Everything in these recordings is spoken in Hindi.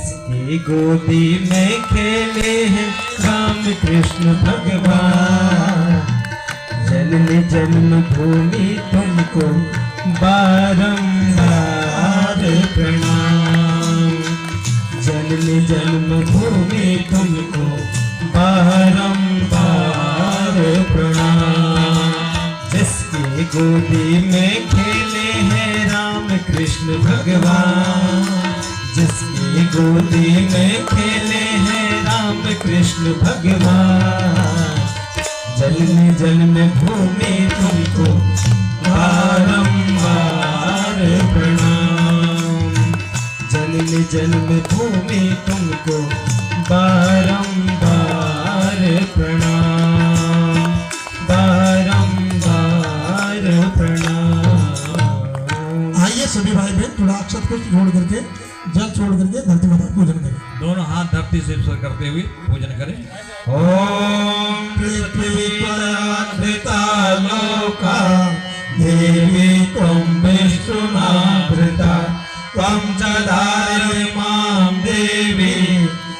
की गोदी में खेले हैं राम कृष्ण भगवान। जन्म जन्म भूमि तुमको बारंबार प्रणाम। जन्म जन्म भूमि तुमको बारंबार प्रणाम। जिसकी गोदी में खेले हैं राम कृष्ण भगवान। जिसकी गोदी में खेले हैं राम कृष्ण भगवान। जन्म जन्म भूमि तुमको बारंबार प्रणाम। जन्म जन्म भूमि तुमको बारंबार प्रणाम। बारंबार प्रणाम। आइए सभी भाई बहन थोड़ा अक्षत को छोड़ करके, जल छोड़ करके धरती माता पूजन करें। दोनों हाथ धरती से स्पर्श करते हुए पूजन करें। ओम पृथ्वी पराधृता लोका देवी त्वं विष्णुनाभृता त्वं च धारय मां देवी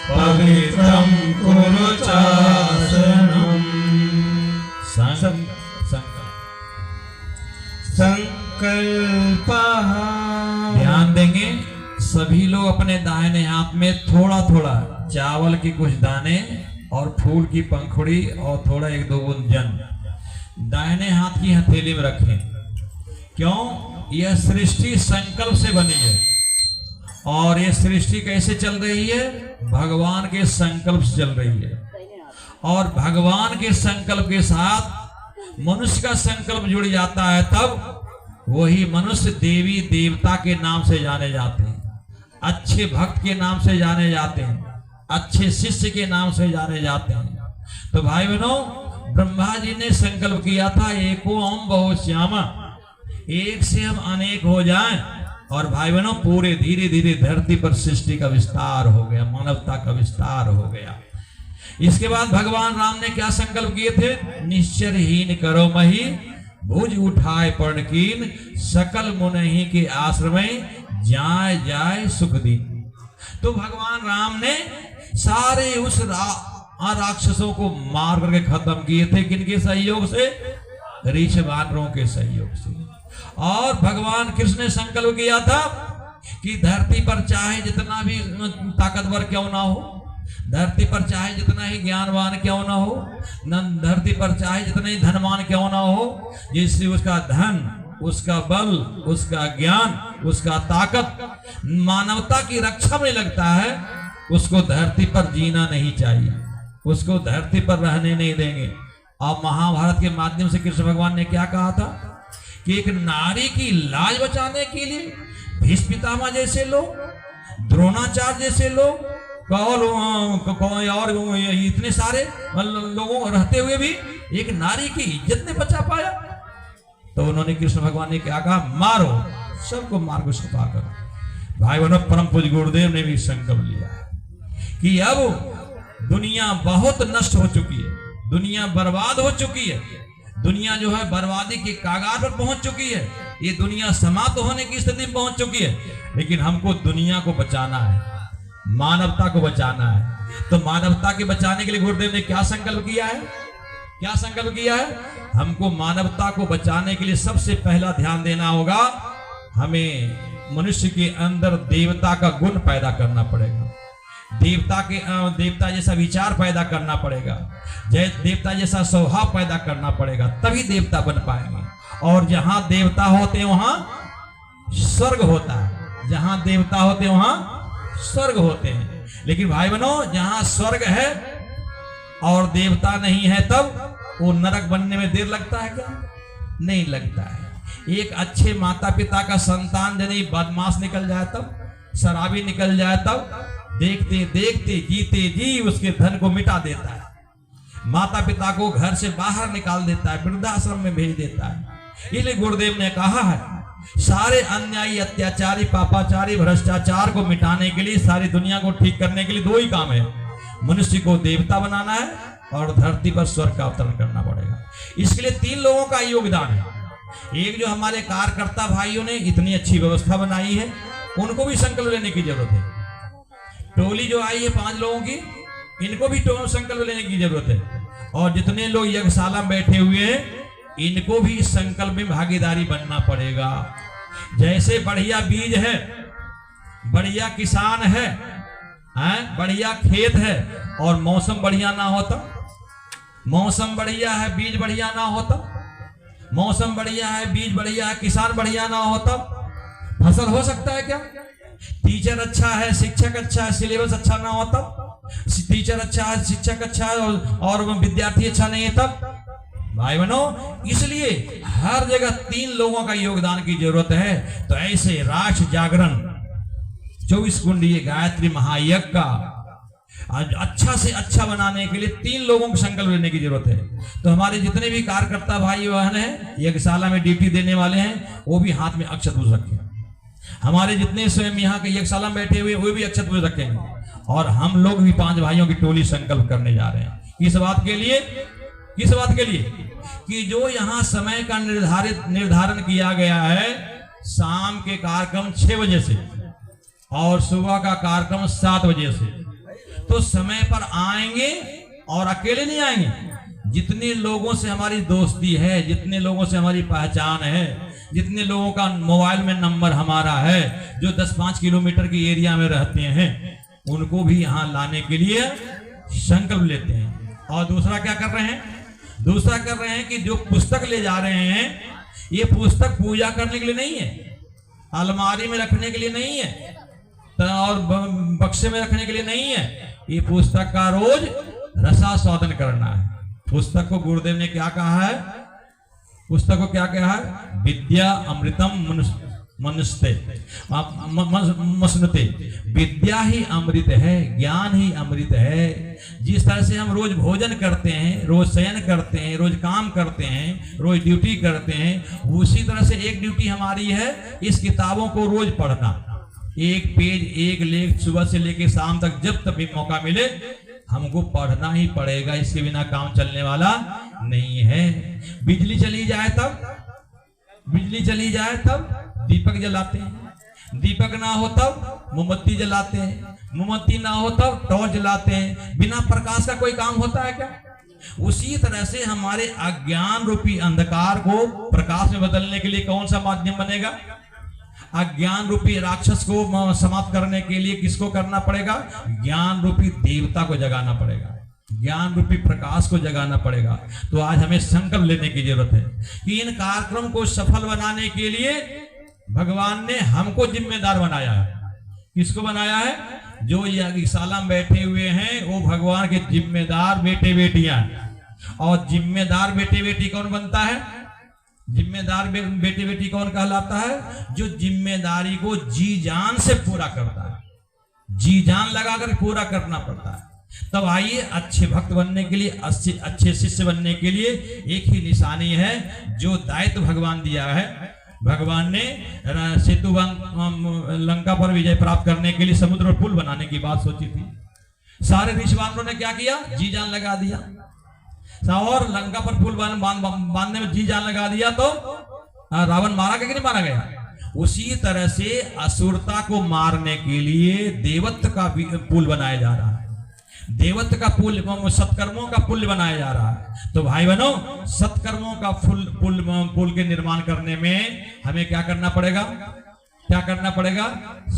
पवित्रं कुरु चासनम्। संकल्पः। ध्यान देंगे सभी लोग अपने दाहिने हाथ में थोड़ा थोड़ा चावल के कुछ दाने और फूल की पंखुड़ी और थोड़ा एक दो बूंद जल दाहिने हाथ की हथेली में रखें। क्यों? यह सृष्टि संकल्प से बनी है और यह सृष्टि कैसे चल रही है? भगवान के संकल्प से चल रही है और भगवान के संकल्प के साथ मनुष्य का संकल्प जुड़ जाता है, तब वही मनुष्य देवी देवता के नाम से जाने जाते हैं, अच्छे भक्त के नाम से जाने जाते हैं, अच्छे शिष्य के नाम से जाने जाते हैं। तो भाई बहनों, ब्रह्मा जी ने संकल्प किया था एको ओम बहुश्यामा, एक से हम अनेक हो जाएं। और भाई बहनों, पूरे धीरे धीरे धरती पर सृष्टि का विस्तार हो गया, मानवता का विस्तार हो गया। इसके बाद भगवान राम ने क्या संकल्प किए थे? निश्चरहीन करो मही भुज उठाए पर्ण कीन सकल मुनहि के आश्रम जाय जाय सुख दीन। तो भगवान राम ने सारे उस राक्षसों को मार करके खत्म किए थे। किनके सहयोग से? ऋषि वानरों के सहयोग से। और भगवान कृष्ण ने संकल्प किया था कि धरती पर चाहे जितना भी ताकतवर क्यों ना हो, धरती पर चाहे जितना ही ज्ञानवान क्यों ना हो, धरती पर चाहे जितना ही धनवान क्यों ना हो, जिससे उसका धन, उसका बल, उसका ज्ञान, उसका ताकत मानवता की रक्षा में लगता है, उसको धरती पर जीना नहीं चाहिए, उसको धरती पर रहने नहीं देंगे। और महाभारत के माध्यम से कृष्ण भगवान ने क्या कहा था कि एक नारी की लाज बचाने के लिए भीष्म पितामह जैसे लोग, द्रोणाचार्य जैसे लोग और इतने सारे लोगों रहते हुए भी एक नारी की इज्जत नहीं बचा पाया। तो उन्होंने कृष्ण भगवान ने क्या कहा? मारो, सबको मार को छुपा करो। भाई बहनों, परम पूज्य गुरुदेव ने भी संकल्प लिया कि अब दुनिया बहुत नष्ट हो चुकी है, दुनिया बर्बाद हो चुकी है, दुनिया जो है बर्बादी के कागार पर पहुंच चुकी है, ये दुनिया समाप्त होने की स्थिति में पहुंच चुकी है। लेकिन हमको दुनिया को बचाना है, मानवता को बचाना है। तो मानवता के बचाने के लिए गुरुदेव ने क्या संकल्प किया है? क्या संकल्प किया है? हमको मानवता को बचाने के लिए सबसे पहला ध्यान देना होगा, हमें मनुष्य के अंदर देवता का गुण पैदा करना पड़ेगा, देवता जैसा विचार पैदा करना पड़ेगा, देवता जैसा स्वभाव पैदा करना पड़ेगा, तभी देवता बन पाएंगे। और जहां देवता होते हैं वहां स्वर्ग होता है, जहां देवता होते हैं वहां स्वर्ग होते हैं। लेकिन भाई बहनों, जहां स्वर्ग है और देवता नहीं है, तब वो नरक बनने में देर लगता है क्या? नहीं लगता है। एक अच्छे माता पिता का संतान यदि बदमाश निकल जाए, तब शराबी निकल जाए, तब देखते देखते जीते जी उसके धन को मिटा देता है, माता पिता को घर से बाहर निकाल देता है, वृद्धाश्रम में भेज देता है। इसलिए गुरुदेव ने कहा है, सारे अन्यायी, अत्याचारी, पापाचारी, भ्रष्टाचार को मिटाने के लिए, सारी दुनिया को ठीक करने के लिए दो ही काम है, मनुष्य को देवता बनाना है और धरती पर स्वर्ग का अवतरण करना पड़ेगा। इसके लिए तीन लोगों का योगदान है। एक जो हमारे कार्यकर्ता भाइयों ने इतनी अच्छी व्यवस्था बनाई है, उनको भी संकल्प लेने की जरूरत है। टोली जो आई है 5 लोगों की, इनको भी संकल्प लेने की जरूरत है। और जितने लोग यज्ञशाला में बैठे हुए हैं, इनको भी इस संकल्प में भागीदारी बनना पड़ेगा। जैसे बढ़िया बीज है, बढ़िया किसान है, बढ़िया खेत है, और मौसम बढ़िया ना होता, मौसम बढ़िया है बीज बढ़िया ना होता, मौसम बढ़िया है बीज बढ़िया है किसान बढ़िया ना होता, फसल हो सकता है क्या? टीचर अच्छा है, शिक्षक अच्छा है, सिलेबस अच्छा ना होता, टीचर अच्छा है, शिक्षक अच्छा है, और विद्यार्थी अच्छा नहीं है तब? भाई बहनों, इसलिए हर जगह 3 लोगों का योगदान की जरूरत है। तो ऐसे राष्ट्र जागरण 24 कुंडीय गायत्री महायज्ञ का अच्छा से अच्छा बनाने के लिए 3 लोगों को संकल्प लेने की जरूरत है। तो हमारे जितने भी कार्यकर्ता भाई बहन हैं, यज्ञशाला में ड्यूटी देने वाले हैं, वो भी हाथ में अक्षत पूज रखें। हमारे जितने स्वयं यहाँ के यज्ञशाला में बैठे हुए वो भी अक्षत पूज रखेंगे। और हम लोग भी 5 भाइयों की टोली संकल्प करने जा रहे हैं। किस बात के लिए? किस बात के लिए? कि जो यहाँ समय का निर्धारण किया गया है, शाम के कार्यक्रम 6 बजे से और सुबह का कार्यक्रम 7 बजे से, तो समय पर आएंगे। और अकेले नहीं आएंगे, जितने लोगों से हमारी दोस्ती है, जितने लोगों से हमारी पहचान है, जितने लोगों का मोबाइल में नंबर हमारा है, जो 10-5 किलोमीटर के एरिया में रहते हैं, उनको भी यहाँ लाने के लिए संकल्प लेते हैं। और दूसरा क्या कर रहे हैं? दूसरा कर रहे हैं कि जो पुस्तक ले जा रहे हैं, ये पुस्तक पूजा करने के लिए नहीं है, अलमारी में रखने के लिए नहीं है, और बक्से में रखने के लिए नहीं है। ये पुस्तक का रोज रसास्वादन करना है। पुस्तक को गुरुदेव ने क्या कहा है? पुस्तक को क्या कहा है? विद्या अमृतम मनुष्य मसनुते। विद्या ही अमृत है, ज्ञान ही अमृत है। जिस तरह से हम रोज भोजन करते हैं, रोज शयन करते हैं, रोज काम करते हैं, रोज ड्यूटी करते हैं, उसी तरह से एक ड्यूटी हमारी है इस किताबों को रोज पढ़ना। एक पेज, एक लेख सुबह से लेकर शाम तक जब तक भी मौका मिले हमको पढ़ना ही पड़ेगा। इसके बिना काम चलने वाला नहीं है। बिजली चली जाए तब, बिजली चली जाए तब दीपक जलाते हैं, दीपक ना हो तब मोमबत्ती जलाते हैं, मोमबत्ती ना हो तब टॉर्च जलाते हैं। बिना प्रकाश का कोई काम होता है क्या? उसी तरह से हमारे अज्ञान रूपी अंधकार को प्रकाश में बदलने के लिए कौन सा माध्यम बनेगा? अज्ञान रूपी राक्षस को समाप्त करने के लिए किसको करना पड़ेगा? ज्ञान रूपी देवता को जगाना पड़ेगा, ज्ञान रूपी प्रकाश को जगाना पड़ेगा। तो आज हमें संकल्प लेने की जरूरत है कि इन कार्यक्रम को सफल बनाने के लिए भगवान ने हमको जिम्मेदार बनाया है। किसको बनाया है? जो यज्ञशाला में बैठे हुए हैं वो भगवान के जिम्मेदार बेटे बेटियां। और जिम्मेदार बेटे बेटी कौन बनता है? जिम्मेदार बेटे बेटी कौन कहलाता है? जो जिम्मेदारी को जी जान से पूरा करता है, जी जान लगाकर पूरा करना पड़ता है। तब आइए, अच्छे भक्त बनने के लिए, अच्छे शिष्य बनने के लिए एक ही निशानी है, जो दायित्व भगवान दिया है। भगवान ने सेतु लंका पर विजय प्राप्त करने के लिए समुद्र और पुल बनाने की बात सोची थी। सारे ऋषि वानरों ने क्या किया? जी जान लगा दिया। और लंका पर पुल बांधने में जी जान लगा दिया तो रावण मारा गया कि नहीं मारा गया? उसी तरह से असुरता को मारने के लिए देवत्व का पुल बनाया जा रहा है, देवत्व का पुल, सत्कर्मों का पुल बनाया जा रहा है। तो भाई बहनों, सत्कर्मों का पुल के निर्माण करने में हमें क्या करना पड़ेगा? क्या करना पड़ेगा?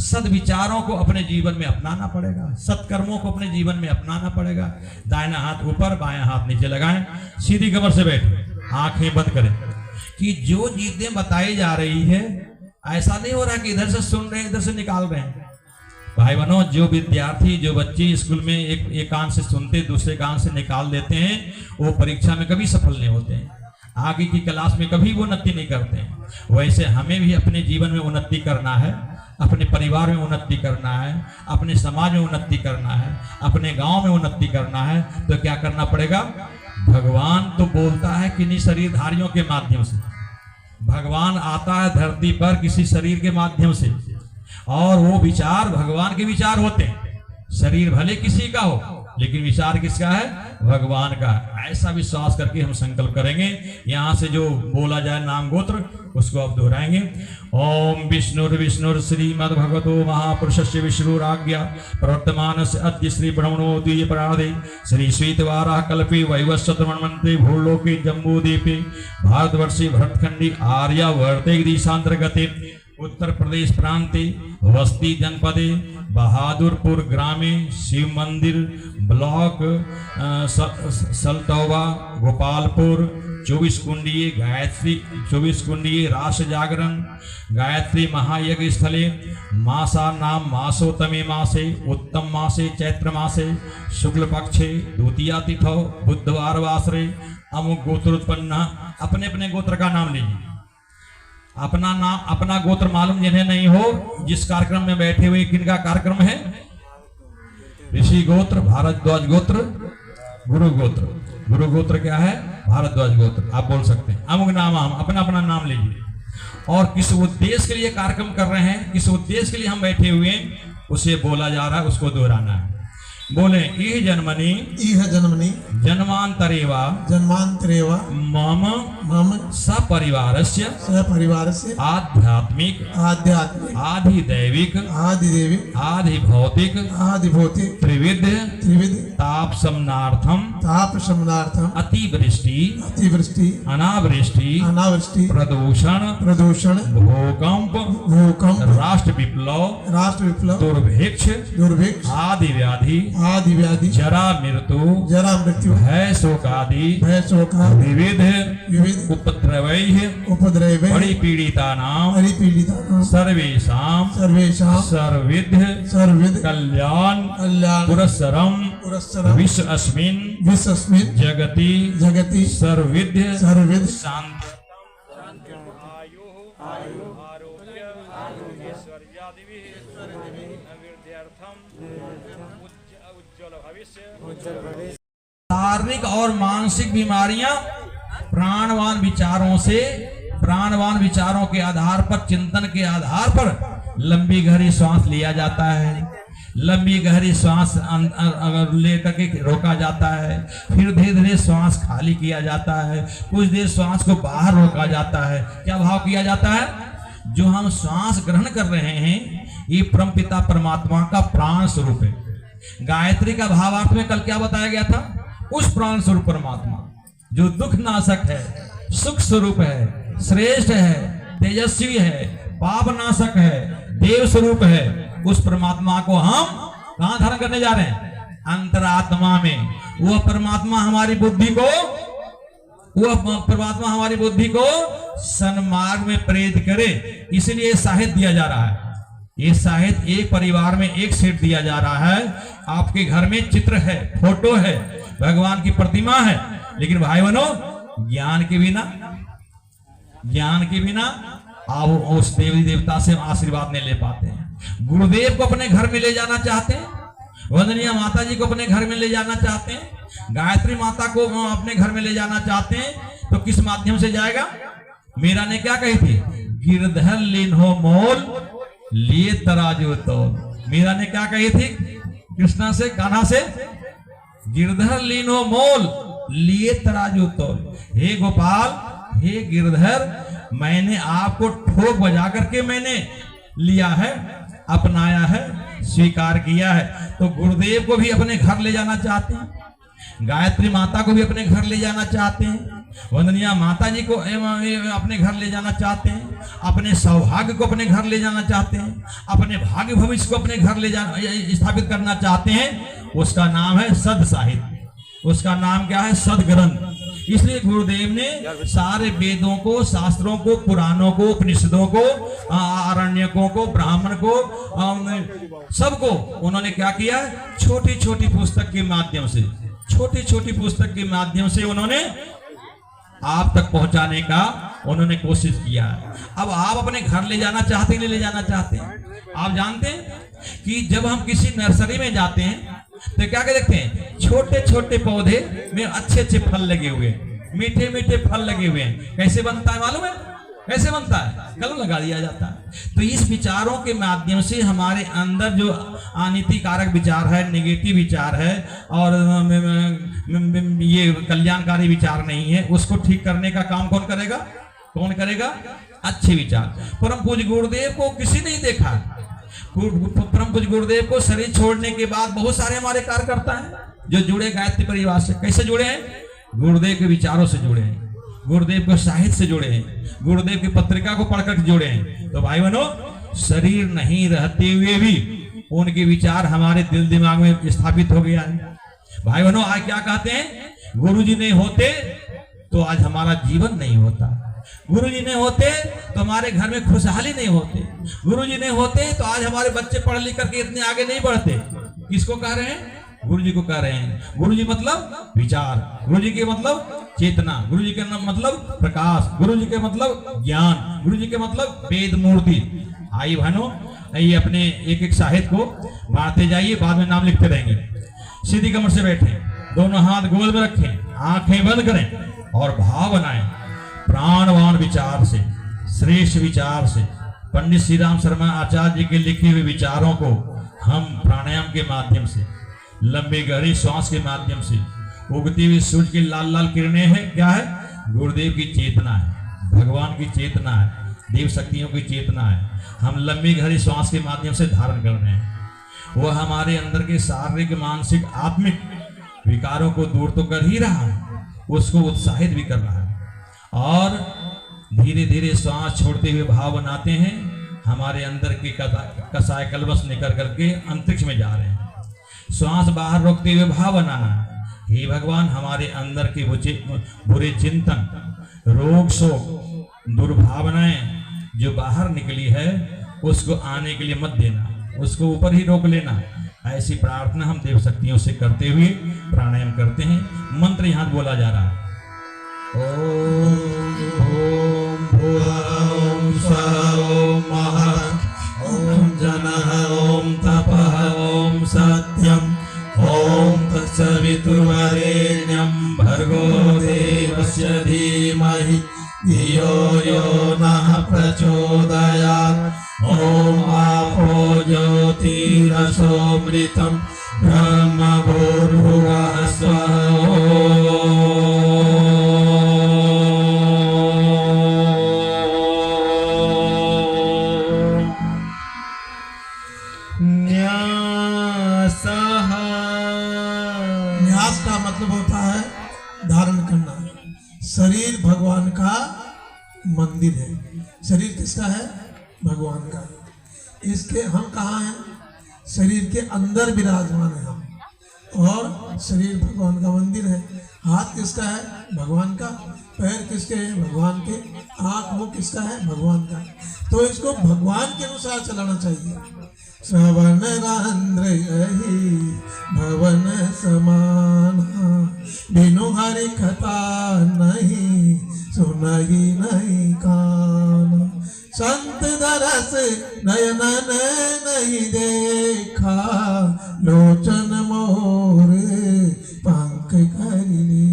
सद्विचारों को अपने जीवन में अपनाना पड़ेगा, सत्कर्मों को अपने जीवन में अपनाना पड़ेगा। दाहिना हाथ ऊपर, बायां हाथ नीचे लगाएं, सीधी कमर से बैठे, आंखें बंद करें। कि जो चीजें बताई जा रही है, ऐसा नहीं हो रहा कि इधर से सुन रहे हैं इधर से निकाल रहे हैं। भाई बहनों, जो विद्यार्थी, जो बच्चे स्कूल में एक कान से सुनते दूसरे कान से निकाल देते हैं, वो परीक्षा में कभी सफल नहीं होते हैं, आगे की क्लास में कभी वो उन्नति नहीं करते हैं। वैसे हमें भी अपने जीवन में उन्नति करना है, अपने परिवार में उन्नति करना है, अपने समाज में उन्नति करना है, अपने गांव में उन्नति करना है। तो क्या करना पड़ेगा? भगवान तो बोलता है किन्हीं शरीरधारियों के माध्यम से, भगवान आता है धरती पर किसी शरीर के माध्यम से, और वो विचार भगवान के विचार होते हैं। शरीर भले किसी का हो, लेकिन विचार किसका है? भगवान का। ऐसा विश्वास करके हम संकल्प करेंगे। यहाँ से जो बोला जाए नाम गोत्र उसको अब दोहराएंगे। ओम विष्णुर श्रीमद् भगवतो महापुरुषस्य विष्णुराज्ञा प्रवर्तमानस्य अद्य श्री ब्रह्मणो द्वितीय प्रारंभे श्री श्वेतवाराह कल्पे वैवस्वतमन्वन्ते भूलोके जम्बूद्वीपे भारतवर्षे भरतखंडे आर्यावर्ते देशांतर्गते उत्तर प्रदेश प्रांते बस्ती जनपदे बहादुरपुर ग्रामे शिव मंदिर ब्लॉक सलटौवा गोपालपुर 24 कुंडीय रास जागरण गायत्री महायज्ञ स्थले मासा नाम मासोत्तमे मासे उत्तम मासे चैत्र मासे शुक्ल पक्षे द्वितीया तिथौ बुधवार वासरे अमुक गोत्रोत्पन्न। अपने अपने गोत्र का नाम लीजिए। अपना गोत्र मालूम जिन्हें नहीं हो, जिस कार्यक्रम में बैठे हुए किनका कार्यक्रम है? ऋषि गोत्र, भारद्वाज गोत्र, गुरु गोत्र। गुरु गोत्र क्या है? भारद्वाज गोत्र। आप बोल सकते हैं अमुक नाम। हम अपना अपना नाम लीजिए और किस उद्देश्य के लिए कार्यक्रम कर रहे हैं, किस उद्देश्य के लिए हम बैठे हुए हैं, उसे बोला जा रहा है, उसको दोहराना है। बोले इह जन्मनि जन्मांतरेवा मम सपरिवारस्य आध्यात्मिक आधिदैविक आधिभौतिक त्रिविध तापशमनार्थम अतिवृष्टि अनावृष्टि प्रदूषण भूकंप राष्ट्र विप्लव दुर्भिक्ष आदि व्याधि जरा मृत्यु भय शोकादि विविध उपद्रवैः परिपीडितानां सर्वेषां सर्वविध कल्याण पुरस्सरं विश्वस्मिन् जगति सर्वविध शांति शारीरिक और मानसिक बीमारियां प्राणवान विचारों के आधार पर, चिंतन के आधार पर लंबी गहरी सांस लिया जाता है। लंबी गहरी सांस अगर लेकर के रोका जाता है, फिर धीरे धीरे सांस खाली किया जाता है, कुछ देर सांस को बाहर रोका जाता है। क्या भाव किया जाता है? जो हम सांस ग्रहण कर रहे हैं ये परमपिता परमात्मा का प्राण स्वरूप है। गायत्री का भावार्थ में कल क्या बताया गया था? उस प्राण स्वरूप परमात्मा जो दुख नाशक है, सुख स्वरूप है, श्रेष्ठ है, तेजस्वी है, पाप नाशक है, देव स्वरूप है, उस परमात्मा को हम कहां धारण करने जा रहे हैं? अंतरात्मा में। वह परमात्मा हमारी बुद्धि को सन्मार्ग में प्रेरित करे, इसलिए साहित्य दिया जा रहा है। ये साहित्य एक परिवार में एक सेट दिया जा रहा है। आपके घर में चित्र है, फोटो है, भगवान की प्रतिमा है, लेकिन भाई बहनों ज्ञान के बिना आप उस देवी देवता से आशीर्वाद नहीं ले पाते हैं। गुरुदेव को अपने घर में ले जाना चाहते हैं, वंदनीय माता जी को अपने घर में ले जाना चाहते हैं, गायत्री माता को अपने घर में ले जाना चाहते हैं, तो किस माध्यम से जाएगा? मीरा ने क्या कही थी? गिरधर लीन हो मोल लिए तराजू तोल। मीरा ने क्या कही थी कृष्णा से, कान्हा से? गिरधर लीन हो मोल लिए तराजू तोल। हे गोपाल, हे गिरधर, मैंने आपको ठोक बजा करके मैंने लिया है, अपनाया है, स्वीकार किया है। तो गुरुदेव को भी अपने घर ले जाना चाहते हैं, गायत्री माता को भी अपने घर ले जाना चाहते हैं, वंदनीय माता जी को अपने घर ले जाना चाहते हैं, अपने सौभाग्य को अपने घर ले जाना चाहते हैं, अपने भाग्य भविष्य को अपने घर ले जाना स्थापित करना चाहते हैं। उसका नाम है सद साहित्य, उसका नाम क्या है? सदग्रंथ। इसलिए गुरुदेव ने सारे वेदों को, शास्त्रों को, पुराणों को, उपनिषदों को, आरण्यकों को, ब्राह्मण को, सबको उन्होंने क्या किया? छोटी छोटी पुस्तक के माध्यम से उन्होंने आप तक पहुंचाने का उन्होंने कोशिश किया है। अब आप अपने घर ले जाना चाहते हैं, नहीं ले जाना चाहते हैं? आप जानते हैं कि जब हम किसी नर्सरी में जाते हैं तो क्या देखते हैं? छोटे छोटे पौधे में अच्छे अच्छे फल लगे हुए हैं, मीठे मीठे फल लगे हुए हैं। कैसे बनता है मालूम है? कैसे बनता है? कलम लगा दिया जाता है। तो इस विचारों के माध्यम से हमारे अंदर जो अनितिकारक विचार है, नेगेटिव विचार है और ये कल्याणकारी विचार नहीं है, उसको ठीक करने का काम कौन करेगा? कौन करेगा? अच्छे विचार। परम पूज्य गुरुदेव को किसी नहीं देखा। परम पूज्य गुरुदेव को शरीर छोड़ने के बाद बहुत सारे हमारे कार्यकर्ता हैं जो जुड़े गायत्री परिवार से। कैसे जुड़े हैं? गुरुदेव के विचारों से जुड़े हैं, गुरुदेव के साहित्य से जुड़े हैं, गुरुदेव की पत्रिका को पढ़कर जुड़े हैं। तो भाई बहनों, शरीर नहीं रहते हुए भी उनके विचार हमारे दिल दिमाग में स्थापित हो गया है। भाई बहनों, आज क्या कहते हैं? गुरुजी नहीं होते तो आज हमारा जीवन नहीं होता, गुरुजी नहीं होते तो हमारे घर में खुशहाली नहीं होते, गुरुजी नहीं होते तो आज हमारे बच्चे पढ़ लिख करके इतने आगे नहीं बढ़ते। किसको कह रहे हैं? गुरुजी को कह रहे हैं। गुरुजी मतलब विचार, गुरुजी के मतलब चेतना, गुरुजी के मतलब प्रकाश, गुरुजी के मतलब ज्ञान, गुरुजी के मतलब वेद मूर्ति। आइए बहनों, आइए अपने एक एक साहित्य को बांटते जाइए, बाद में नाम लिखते रहेंगे। सीधी कमर से बैठे, दोनों हाथ गोल में रखें, आंखें बंद करें और भाव बनाएं प्राणवान विचार से, श्रेष्ठ विचार से। पंडित श्री राम शर्मा आचार्य जी के लिखे हुए विचारों को हम प्राणायाम के माध्यम से, लंबी गहरी श्वास के माध्यम से, उगती हुई सूरज की लाल लाल किरणें हैं, क्या है? गुरुदेव की चेतना है, भगवान की चेतना है, देव शक्तियों की चेतना है। हम लंबी गहरी श्वास के माध्यम से धारण कर रहे हैं। वह हमारे अंदर के शारीरिक, मानसिक, आत्मिक विकारों को दूर तो कर ही रहा है, उसको उत्साहित भी कर रहा है। और धीरे धीरे श्वास छोड़ते हुए भाव बनाते हैं हमारे अंदर के कसाय कलवश निकल करके अंतरिक्ष में जा रहे हैं। श्वास बाहर रोकते हुए भाव बनाना है, हे भगवान, हमारे अंदर के बुरे चिंतन, रोग, शोक, दुर्भावनाएं जो बाहर निकली है उसको आने के लिए मत देना, उसको ऊपर ही रोक लेना। ऐसी प्रार्थना हम देव शक्तियों से करते हुए प्राणायाम करते हैं। मंत्र यहाँ बोला जा रहा है। ओम भूर्भुवः ओम स्वः ओम महः ओम जनः ओम तपः ओम सत्यम् ओम तत्सवितुर्वरेण्यं भर्गो देवस्य धीमहि धियो यो नः प्रचोदयात्। ओम आपो ज्योतिरसोमृतं ब्रह्म भूर्भुवः स्वः। न्यास का मतलब होता है धारण करना। शरीर भगवान का मंदिर है। शरीर किसका है? भगवान का। इसके हम कहाँ हैं? शरीर के अंदर विराजमान है हम, और शरीर भगवान का मंदिर है। हाथ किसका है? भगवान का। पैर किसके हैं? भगवान के। आँख मुंह किसका है? भगवान का। तो इसको भगवान के अनुसार चलाना चाहिए। श्रवण रंध्र यही भवन समाना, बिनु हरि कथा नहीं सुनई नहीं कान। संत दरस नयन नहीं देखा, लोचन मोर पंख करी।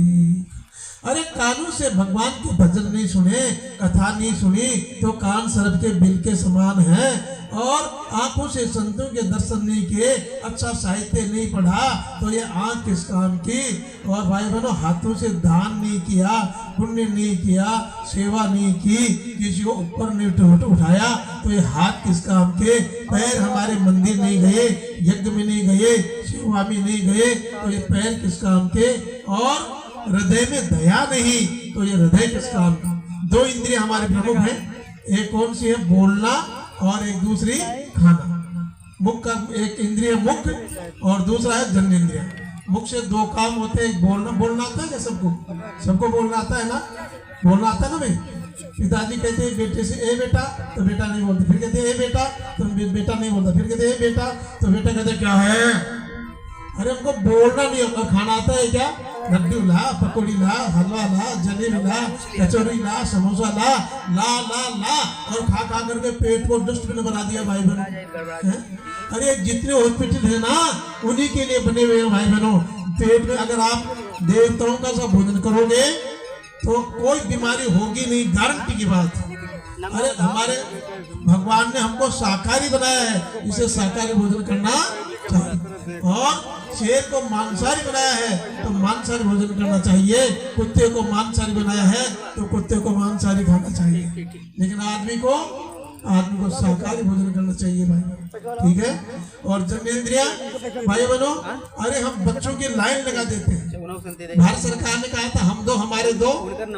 अरे कानों से भगवान के भजन नहीं सुने, कथा नहीं सुनी तो कान सर्प के बिल के समान है। और आंखों से संतों के दर्शन नहीं किए, अच्छा साहित्य नहीं पढ़ा तो ये आंख किस काम की। और भाई बहनों, हाथों से दान नहीं किया, पुण्य नहीं किया, सेवा नहीं की, किसी को ऊपर नहीं उठाया तो ये हाथ किस काम के। पैर हमारे मंदिर नहीं गए, यज्ञ में नहीं गए, सेवा में नहीं गए तो ये पैर किस काम के। और हृदय में दया नहीं तो ये हृदय किस काम का। दो इंद्रिय हमारे प्रमुख हैं, एक कौन सी है? बोलना, और एक दूसरी खाना। मुख का एक इंद्रिय मुख और दूसरा है जन्नेंद्रिय। मुख से दो काम होते हैं, एक बोलना। बोलना आता है क्या सबको? सबको बोलना आता है ना? बोलना आता है ना भाई? पिताजी कहते हैं बेटे से ए बेटा, तो बेटा नहीं बोलते। फिर कहते हैं ए बेटा, तो बेटा नहीं बोलता। फिर कहते हैं ए बेटा, तो बेटा कहते क्या है? अरे हमको बोलना नहीं होगा। खाना आता है क्या? लड्डू ला, पकौड़ी ला, हलवा ला, जलेबी ला, कचौरी ला, समोसा ला, ला ला ला, और खा खा करके पेट को डस्टबिन बना दिया भाई बहनों। अरे जितने हॉस्पिटल है ना, उन्हीं के लिए बने हुए हैं भाई बहनों। पेट में अगर आप देवताओं का सब भोजन करोगे तो कोई बीमारी होगी नहीं, गारंटी की बात। अरे हमारे भगवान ने हमको शाकाहारी बनाया है, इसे शाकाहारी भोजन करना चाहिए। और शेर को मांसाहारी बनाया है तो मांसाहारी भोजन करना चाहिए। कुत्ते को मांसाहारी बनाया है तो कुत्ते को मांसाहारी खाना चाहिए। लेकिन आदमी को शाकाहारी भोजन करना चाहिए भाई, ठीक है। और जन्मेंद्रिया भाई बनो, अरे हम बच्चों की लाइन लगा देते हैं। भारत सरकार ने कहा था हम दो हमारे दो,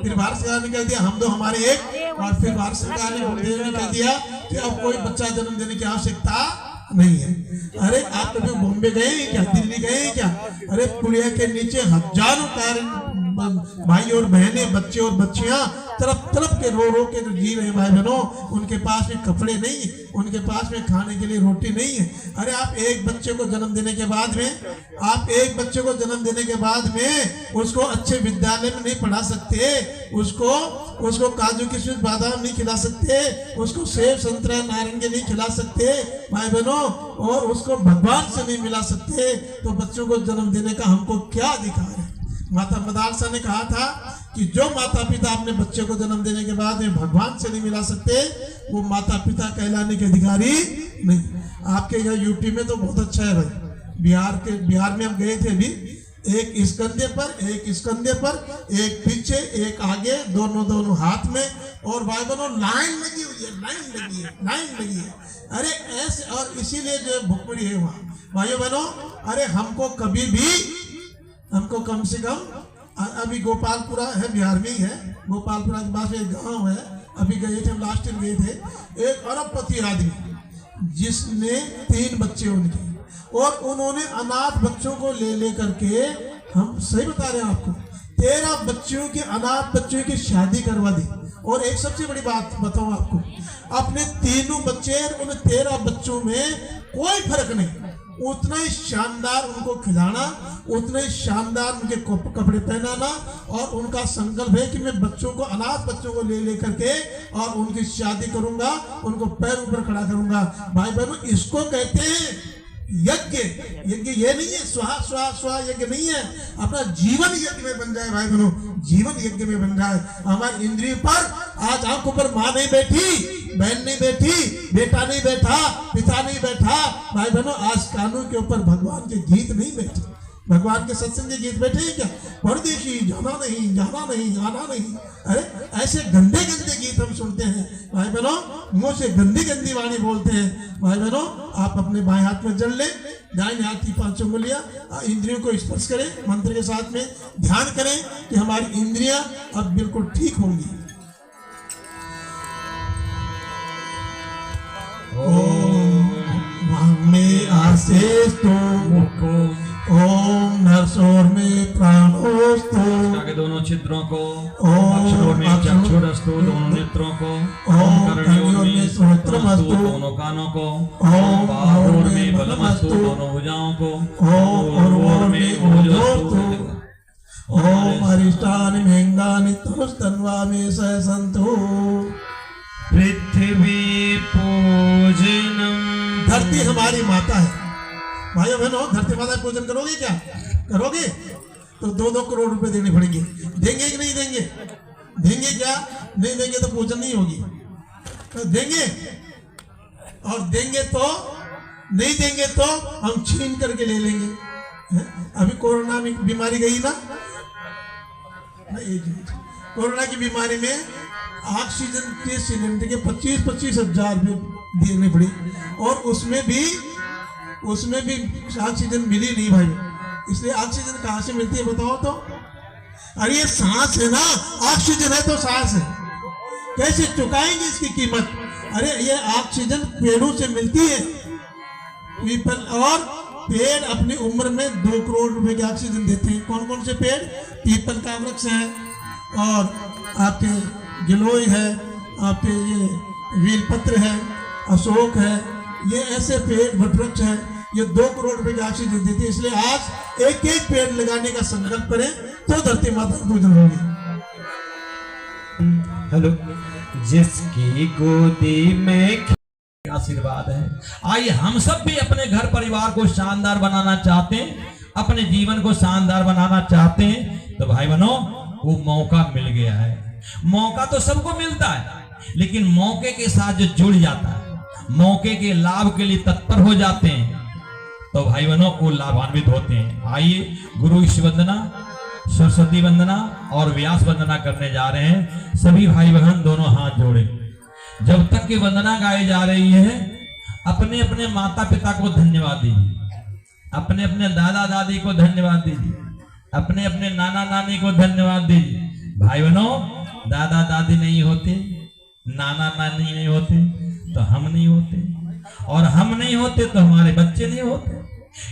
फिर भारत सरकार ने कह दिया हम दो हमारे एक, और फिर भारत सरकार ने कह दिया कि अब कोई बच्चा जन्म देने की आवश्यकता नहीं है। अरे आप कभी बॉम्बे गए हैं क्या, दिल्ली गए हैं क्या? अरे पुलिया के नीचे हजारों भाई और बहने, बच्चे और बच्चियां तरफ तरफ के रो के जी रहे भाई बहनों। उनके पास में कपड़े नहीं, उनके पास में खाने के लिए रोटी नहीं है। अरे आप एक बच्चे को जन्म देने के बाद में उसको अच्छे विद्यालय में नहीं पढ़ा सकते, उसको काजू किशमिश बादाम नहीं खिला सकते, उसको सेब संतरा नारंगी नहीं खिला सकते भाई बहनों, और उसको भगवान से नहीं मिला सकते, तो बच्चों को जन्म देने का हमको क्या अधिकार है? माता मदारसा ने कहा था कि जो माता पिता अपने बच्चे को जन्म देने के बाद में भगवान से नहीं मिला सकते, वो माता पिता कहलाने के अधिकारी नहीं। आपके यहाँ यूपी में तो बहुत अच्छा है भाई। बिहार में हम गए थे अभी, एक इस कंधे पर, एक पीछे, एक आगे, दोनों हाथ में, और भाई बहनों लाइन लगी है। अरे ऐसे, और इसीलिए जो भुखमरी है वहाँ भाइयों बहनों। अरे हमको कम से कम, अभी गोपालपुरा है, बिहार में ही है, गोपालपुरा के पास एक गांव है, अभी गए थे हम, लास्ट टाइम गए थे। एक अरबपति आदमी जिसने 3 बच्चे उनके, और उन्होंने अनाथ बच्चों को ले करके, हम सही बता रहे हैं आपको, 13 बच्चों के, अनाथ बच्चों की शादी करवा दी। और एक सबसे बड़ी बात बताऊं आपको, अपने 3 बच्चे, उन 13 बच्चों में कोई फर्क नहीं, उतना ही शानदार उनको खिलाना, उतने ही शानदार उनके कपड़े पहनाना, और उनका संकल्प है कि मैं बच्चों को, अनाथ बच्चों को ले करके और उनकी शादी करूंगा, उनको पैर ऊपर खड़ा करूंगा। भाई बहनों, इसको कहते हैं यज्ञ। ये नहीं है स्वा यज्ञ नहीं है, अपना जीवन यज्ञ में बन जाए भाई बहनों, जीवन यज्ञ में बन जाए। हमारी इंद्रियों पर आज आंखों पर माँ नहीं बैठी, बहन नहीं बैठी, बेटा नहीं बैठा, पिता नहीं बैठा भाई बहनों, आज कानून के ऊपर भगवान के गीत नहीं बैठे, भगवान के सत्संग के गीत बैठे हैं क्या? परदेशी जाना नहीं, आना नहीं। अरे ऐसे गंदे गीत हम सुनते हैं भाई बहनों, मुंह से गंदी वाणी बोलते हैं भाई बहनों। आप अपने बाएं हाथ में जल ले, दाहिने हाथ की 5 उंगलियां इंद्रियों को स्पर्श करें, मंत्र के साथ में ध्यान करें कि हमारी इंद्रियां अब बिल्कुल ठीक होंगी। ओम में आशीष तो, ओम नरसोर में प्राणोस्तु, आगे दोनों छिद्रों को, ओम में चक्षुरस्तु, दोनों नेत्रों को, ओम कर्णयों में श्रोत्रमस्तु, दोनों कानों को, ओम बाहुर में बलमस्तु, दोनों भुजाओं को, ओम उर्वोर में ओजोस्तु, ओम अरिष्टानि मेंगानि तनुस्तन्वा में सहसन्तु। पृथ्वी पूजनम, धरती हमारी माता है भाइयों बहनों। धरती माता का पूजन करोगे क्या? करोगे तो 2-2 करोड़ रुपए देने पड़ेंगे। देंगे कि नहीं देंगे? देंगे क्या? नहीं देंगे तो पूजन नहीं होगी। तो देंगे, और देंगे तो, नहीं देंगे तो हम छीन करके ले लेंगे। अभी कोरोना में बीमारी गई ना, कोरोना की बीमारी में ऑक्सीजन के सिलेंडर के 25-25 हजार रुपये देने पड़े, और उसमें भी ऑक्सीजन मिली नहीं भाई। इसलिए ऑक्सीजन कहाँ से मिलती है बताओ तो? अरे ये सांस है ना, ऑक्सीजन है तो सांस है, कैसे चुकाएंगे इसकी कीमत? अरे ये ऑक्सीजन पेड़ों से मिलती है, पीपल, और पेड़ अपनी उम्र में 2 करोड़ रुपए की ऑक्सीजन देते हैं। कौन कौन से पेड़? पीपल का वृक्ष है, और आपके गिलोय है, आपके ये वीलपत्र है, अशोक है, ये ऐसे पेड़ वृक्ष है, ये 2 करोड़ रुपए की ऑक्सीजन देती है। इसलिए आज एक पेड़ लगाने का संकल्प करें तो धरती माता की पूजन होगी। हेलो, जिसकी गोदी में आशीर्वाद है। आइए हम सब भी अपने घर परिवार को शानदार बनाना चाहते हैं, अपने जीवन को शानदार बनाना चाहते हैं, तो भाई बहनों वो मौका मिल गया है। मौका तो सबको मिलता है, लेकिन मौके के साथ जो जुड़ जाता है, मौके के लाभ के लिए तत्पर हो जाते हैं, तो भाई बहनों को लाभान्वित होते हैं। आइए गुरु ईश वंदना, सरस्वती वंदना और व्यास वंदना करने जा रहे हैं। सभी भाई बहन दोनों हाथ जोड़े। जब तक की वंदना गाई जा रही है, अपने अपने माता पिता को धन्यवाद दीजिए, अपने अपने दादा दादी को धन्यवाद दीजिए, अपने अपने नाना नानी को धन्यवाद दीजिए। भाई बहनों, दादा दादी नहीं होते, नाना नानी नहीं होते तो हम नहीं होते, और हम नहीं होते तो हमारे बच्चे नहीं होते।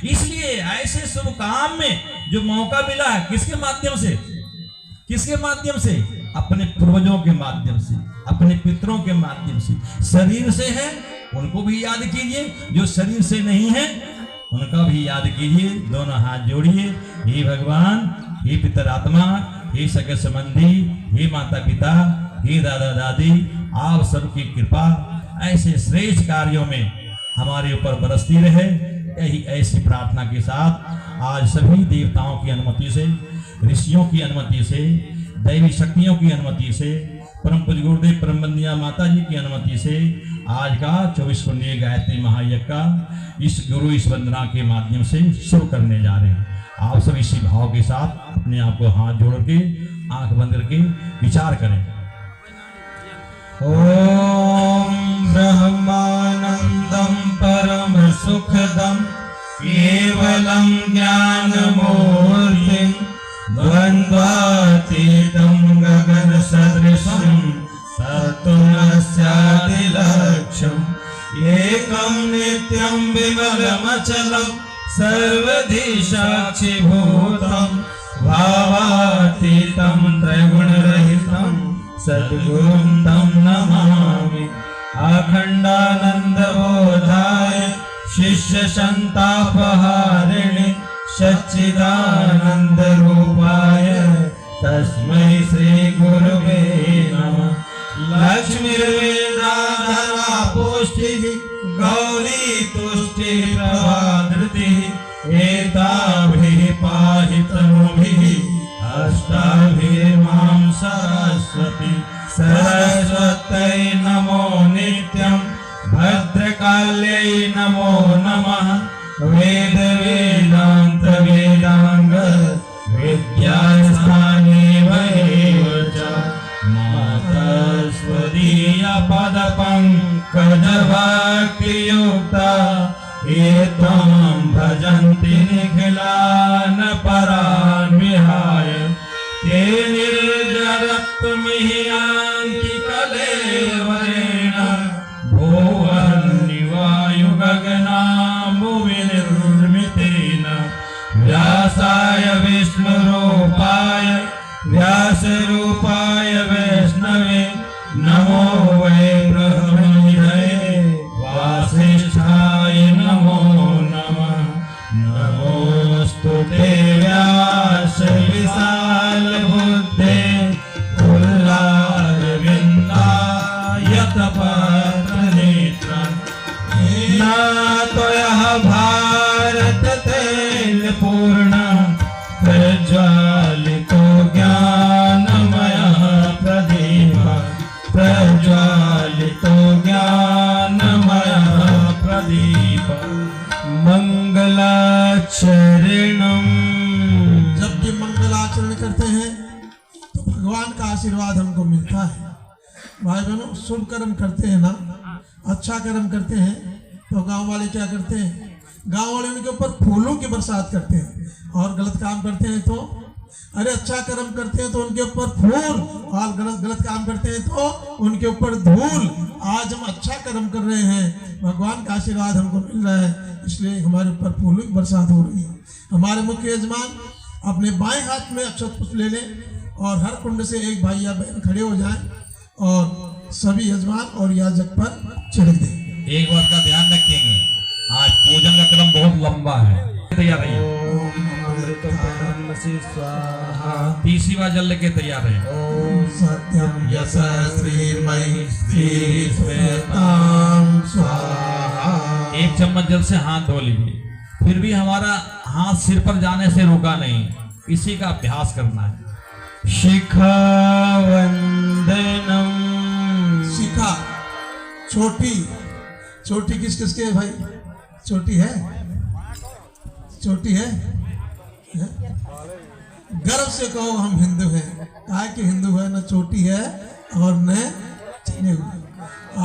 इसलिए ऐसे शुभ काम में जो मौका मिला है, किसके माध्यम से, किसके माध्यम से? अपने पूर्वजों के माध्यम से, अपने पितरों के माध्यम से। शरीर से है उनको भी याद कीजिए, जो शरीर से नहीं है उनका भी याद कीजिए। दोनों हाथ जोड़िए। हे भगवान, हे पितरात्मा, हे सगे संबंधी, हे माता पिता, हे दादा दादी, आप सबकी कृपा ऐसे श्रेष्ठ कार्यों में हमारे ऊपर बरसती रहे। यही ऐसी प्रार्थना के साथ आज सभी देवताओं की अनुमति से, ऋषियों की अनुमति से, दैवी शक्तियों की अनुमति से, परम पूज्य गुरुदेव परम बंदिया माता जी की अनुमति से आज का 24 कुंडलीय गायत्री महायज्ञ का इस गुरु इस वंदना के माध्यम से शुरू करने जा रहे हैं। आप सब इसी भाव के साथ अपने आप को हाथ जोड़ के आंख बंद करके विचार करें। ओम ब्रह्मानंदम परम सुखदम केवलम ज्ञानमूर्तिं द्वन्द्वातीतं गगन सदृशं तत्त्वमस्यादिलक्ष्यम् एकं नित्यं विमलमचलं सर्वधि साक्षिभूतं भावातीतं त्रैगुणरहितं सद्गुरुं तं नमामि। अखण्डानन्दबोधाय शिष्य संतापहारिणे सच्चिदानन्दरूपाय तस्मै श्री गुरुवे नमः। लक्ष्मीर्वेदाधरा पुष्टिः गौरी तुष्टिः प्रभाधृतिः एताभिः पाहि तनुभिः अष्टाभिर्मां सरस्वती। सरस्वत्यै नमो नित्यं भद्रकाल्यै नमो नमः। वेद वेदांत वेदांग विद्यास्थाने वैव च मातस्वदीया पदपङ्कज भक्तियुक्ता ये त्वां भजन्ति निखिलान् परान् विहाय। ते निर्जरत्वमिहि यान्ति कलेवरेण भुवन्निवायु गगनाभुविनिर्मितेन। व्यासाय विष्णुरूपाय व्यासरूपाय वैष्णवे नमो वै ब्रह्मनिधये वासिष्ठाय नमो नमः। नमोऽस्तु ते व्यास विशाल बुद्धे उल्लारविन्दायतपत्रनेत्र। न त्वयः भारत तैलपूर्ण प्रज्वालितो ज्ञानमयः प्रदीप। प्रज्वालितो ज्ञानमयः प्रदीप। मंगलाचरणम। जब भी मंगलाचरण करते हैं तो भगवान का आशीर्वाद हमको मिलता है। भाई बहनों, शुभ कर्म करते हैं ना, अच्छा कर्म करते हैं तो गांव वाले क्या करते हैं? गांव वाले उनके ऊपर फूलों की बरसात करते हैं, और गलत काम करते हैं तो अरे अच्छा कर्म करते हैं तो उनके ऊपर फूल, और गलत काम करते हैं तो उनके ऊपर धूल। आज हम अच्छा कर्म कर रहे हैं, भगवान का आशीर्वाद हमको मिल रहा है, इसलिए हमारे ऊपर फूलों की बरसात हो रही है। हमारे मुख्य यजमान अपने बाएं हाथ में अक्षत पुष्प ले लें और हर कुंड से एक भाई या बहन खड़े हो जाएं और सभी यजमान और याजक पर छिड़क दें। एक बात का ध्यान रखेंगे, आज पूजन का क्रम बहुत लंबा है। तैयार रहिए। तीसरी बार जल लेके तैयार रहे। ओम सत्यम यश श्रीमयी श्री श्वेतां स्वाहा। एक चम्मच जल से हाथ धो लीजिए। फिर भी हमारा हाथ सिर पर जाने से रुका नहीं, इसी का अभ्यास करना है। शिखावंदनम। तीखा, चोटी। चोटी किस किस के है भाई? चोटी है, चोटी है? गर्व से कहो हम हिंदू हैं। कहा कि हिंदू है, न चोटी है और न चने हुए।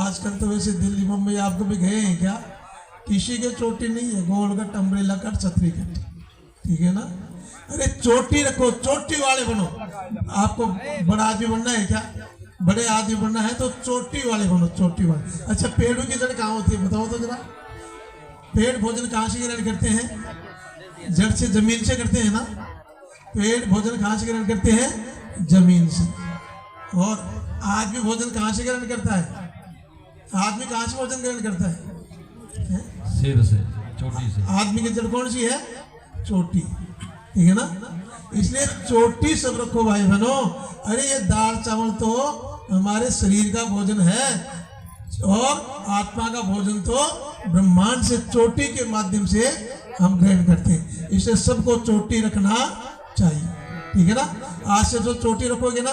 आजकल तो वैसे दिल्ली मुंबई आपको भी गए हैं क्या? किसी के चोटी नहीं है, गोल कट, अम्ब्रेला कट, छतरी कट, ठीक है ना? अरे चोटी रखो, चोटी वाले बनो। आपको बड़ा आदमी बनना है क्या? बड़े आदमी बनना है तो चोटी वाले बनो, चोटी वाले। अच्छा, पेड़ों की जड़ कहाँ होती है बताओ तो जरा। पेड़ भोजन कहाँ से ग्रहण करते हैं? जड़ से, जमीन से करते हैं ना। पेड़ भोजन कहाँ से ग्रहण करते हैं? जमीन से। और आदमी भोजन कहाँ से ग्रहण करता है? आदमी कहाँ से भोजन ग्रहण करता है? सिर से, चोटी से। आदमी की जड़ कौन सी है? चोटी, ठीक है ना? इसलिए चोटी सब रखो भाई बहनों। अरे ये दाल चावल तो हमारे शरीर का भोजन है और आत्मा का भोजन तो ब्रह्मांड से चोटी के माध्यम से हम ग्रहण करते हैं। इसलिए सबको चोटी रखना चाहिए, ठीक है ना? आज से तो चोटी रखोगे ना।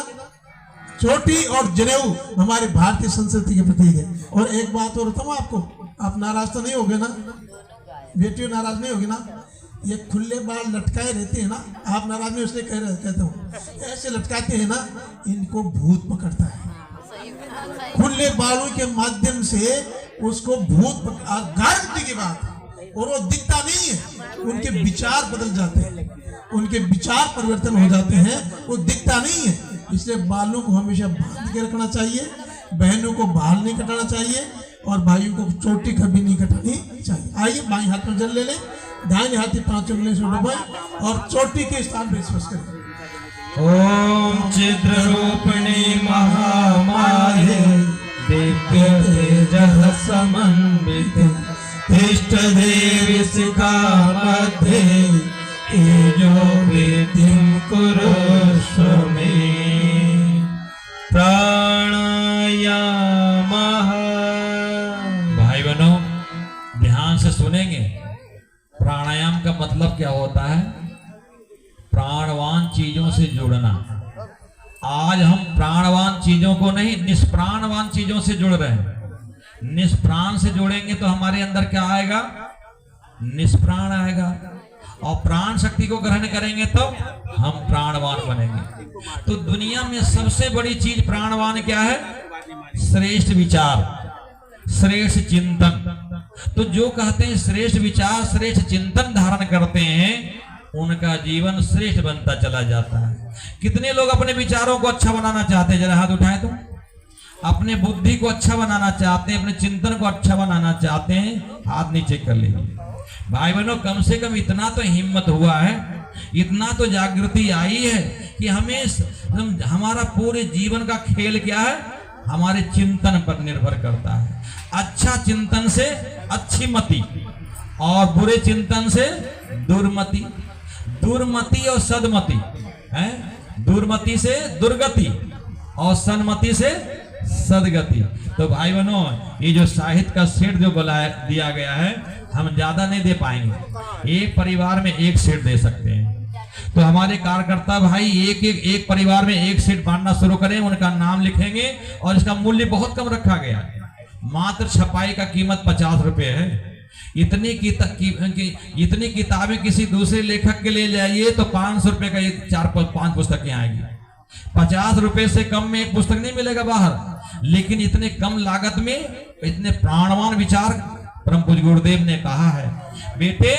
चोटी और जनेऊ हमारे भारतीय संस्कृति के प्रतीक है। और एक बात और बताऊं आपको, आप नाराज तो नहीं होगे ना? बेटियों नाराज नहीं होगी ना? ये खुले बाल लटकाए रहते हैं ना, आप नाराज नहीं इसलिए कहता हूँ, ऐसे लटकाते हैं ना, इनको भूत पकड़ता है। खुले बालों के माध्यम से उसको भूत गारंटी की बात, और वो दिखता नहीं है। उनके विचार बदल जाते हैं, उनके विचार परिवर्तन हो जाते हैं, वो दिखता नहीं है। इसलिए बालों को हमेशा बांध के रखना चाहिए, बहनों को बाल नहीं कटाना चाहिए और भाइयों को चोटी कभी नहीं कटानी चाहिए। आइए बाएं हाथ में जल ले लें, दाहिने हाथ की 5 उंगलियों से दबाएं और चोटी के स्थान पर स्पर्श करें। ओम चित्र रूपिणी महामाये दिव्य तेजः समन्विते इष्ट देवी शिखा मध्ये तेजो वृद्धिं कुरुष्व मे। प्राणायामः। भाई बहनों ध्यान से सुनेंगे। प्राणायाम का मतलब क्या होता है? प्राणवान चीजों से जुड़ना। आज हम प्राणवान चीजों को नहीं, निष्प्राणवान चीजों से जुड़ रहे हैं। निष्प्राण से जुड़ेंगे तो हमारे अंदर क्या आएगा? निष्प्राण आएगा। और प्राण शक्ति को ग्रहण करेंगे तो हम प्राणवान बनेंगे। तो दुनिया में सबसे बड़ी चीज प्राणवान क्या है? श्रेष्ठ विचार, श्रेष्ठ चिंतन। तो जो कहते हैं श्रेष्ठ विचार, श्रेष्ठ चिंतन धारण करते हैं, उनका जीवन श्रेष्ठ बनता चला जाता है। कितने लोग अपने विचारों को अच्छा बनाना चाहते हैं? जरा हाथ उठाएं तो। अपने बुद्धि को अच्छा बनाना चाहते हैं, अपने चिंतन को अच्छा बनाना चाहते हैं, हाथ नीचे कर लीजिए। भाई बहनों कम से कम इतना तो हिम्मत हुआ है, इतना तो जागृति आई है कि हमें हमारा पूरे जीवन का खेल क्या है? हमारे चिंतन पर निर्भर करता है। अच्छा चिंतन से अच्छी मति और बुरे चिंतन से दुर्मति, दुर्मति और सदमति है। दुर्मति से दुर्गति और सन्मति से सदगति। तो भाई बहनों ये जो साहित्य का सेट जो दिया गया है, हम ज्यादा नहीं दे पाएंगे। एक परिवार में एक सेट दे सकते हैं। तो हमारे कार्यकर्ता भाई एक परिवार में एक सेट बांटना शुरू करें, उनका नाम लिखेंगे और इसका मूल्य बहुत कम रखा गया है। मात्र छपाई का कीमत 50 रुपए है। इतनी किताबें किसी दूसरे लेखक के लिए जाइए तो 500 रुपए का 4-5 पुस्तकें आएंगी। 50 रुपए से कम में एक पुस्तक नहीं मिलेगा बाहर। लेकिन इतने कम लागत में इतने प्राणवान विचार परम पूज्य गुरुदेव ने कहा है। बेटे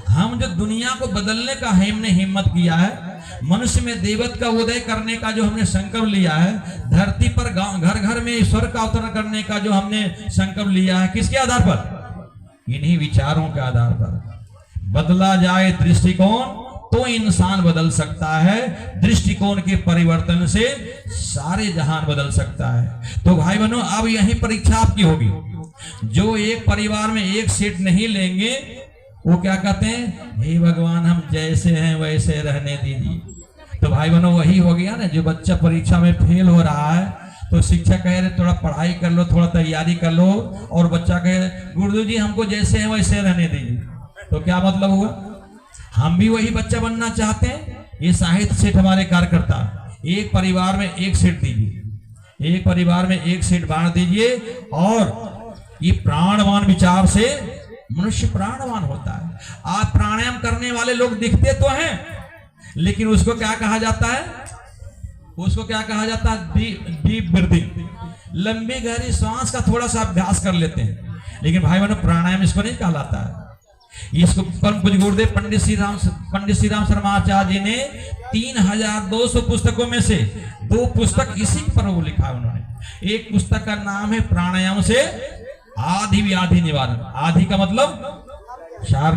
हम जो दुनिया को बदलने का हमने हिम्मत किया है, मनुष्य में देवत्व का उदय करने का जो हमने संकल्प लिया है, धरती पर घर घर में ईश्वर का अवतरण करने का जो हमने संकल्प लिया है, किसके आधार पर? इन्हीं विचारों के आधार पर। बदला जाए दृष्टिकोण तो इंसान बदल सकता है। दृष्टिकोण के परिवर्तन से सारे जहान बदल सकता है। तो भाई बहनों अब यही परीक्षा आपकी होगी। जो एक परिवार में एक सीट नहीं लेंगे वो क्या कहते हैं? हे भगवान हम जैसे हैं वैसे रहने दीजिए। तो भाई बहनों वही हो गया ना, जो बच्चा परीक्षा में फेल हो रहा है तो शिक्षक कह रहे थोड़ा पढ़ाई कर लो, थोड़ा तैयारी कर लो, और बच्चा कहे गुरुदेव जी हमको जैसे हैं वैसे रहने दीजिए। तो क्या मतलब हुआ? हम भी वही बच्चा बनना चाहते हैं। ये साहित्य सेठ हमारे कार्यकर्ता, एक परिवार में एक सीट दीजिए, एक परिवार में एक सीट बांट दीजिए। और ये प्राणवान विचार से मनुष्य प्राणवान होता है। आप प्राणायाम करने वाले लोग दिखते तो हैं, लेकिन उसको क्या कहा जाता है? उसको क्या कहा जाता है? डीप ब्रीथिंग, लंबी गहरी सांस का थोड़ा सा अभ्यास कर लेते हैं। लेकिन भाई बहनों, प्राणायाम इसको नहीं कहलाता है। इसको परम पूज्य गुरुदेव पंडित श्री राम शर्माचार्य जी ने 3200 पुस्तकों में से 2 पुस्तक इसी पर वो लिखा है उन्होंने। एक पुस्तक का नाम है प्राणायाम से आदि व्याधि निवारण। आदि का मतलब शार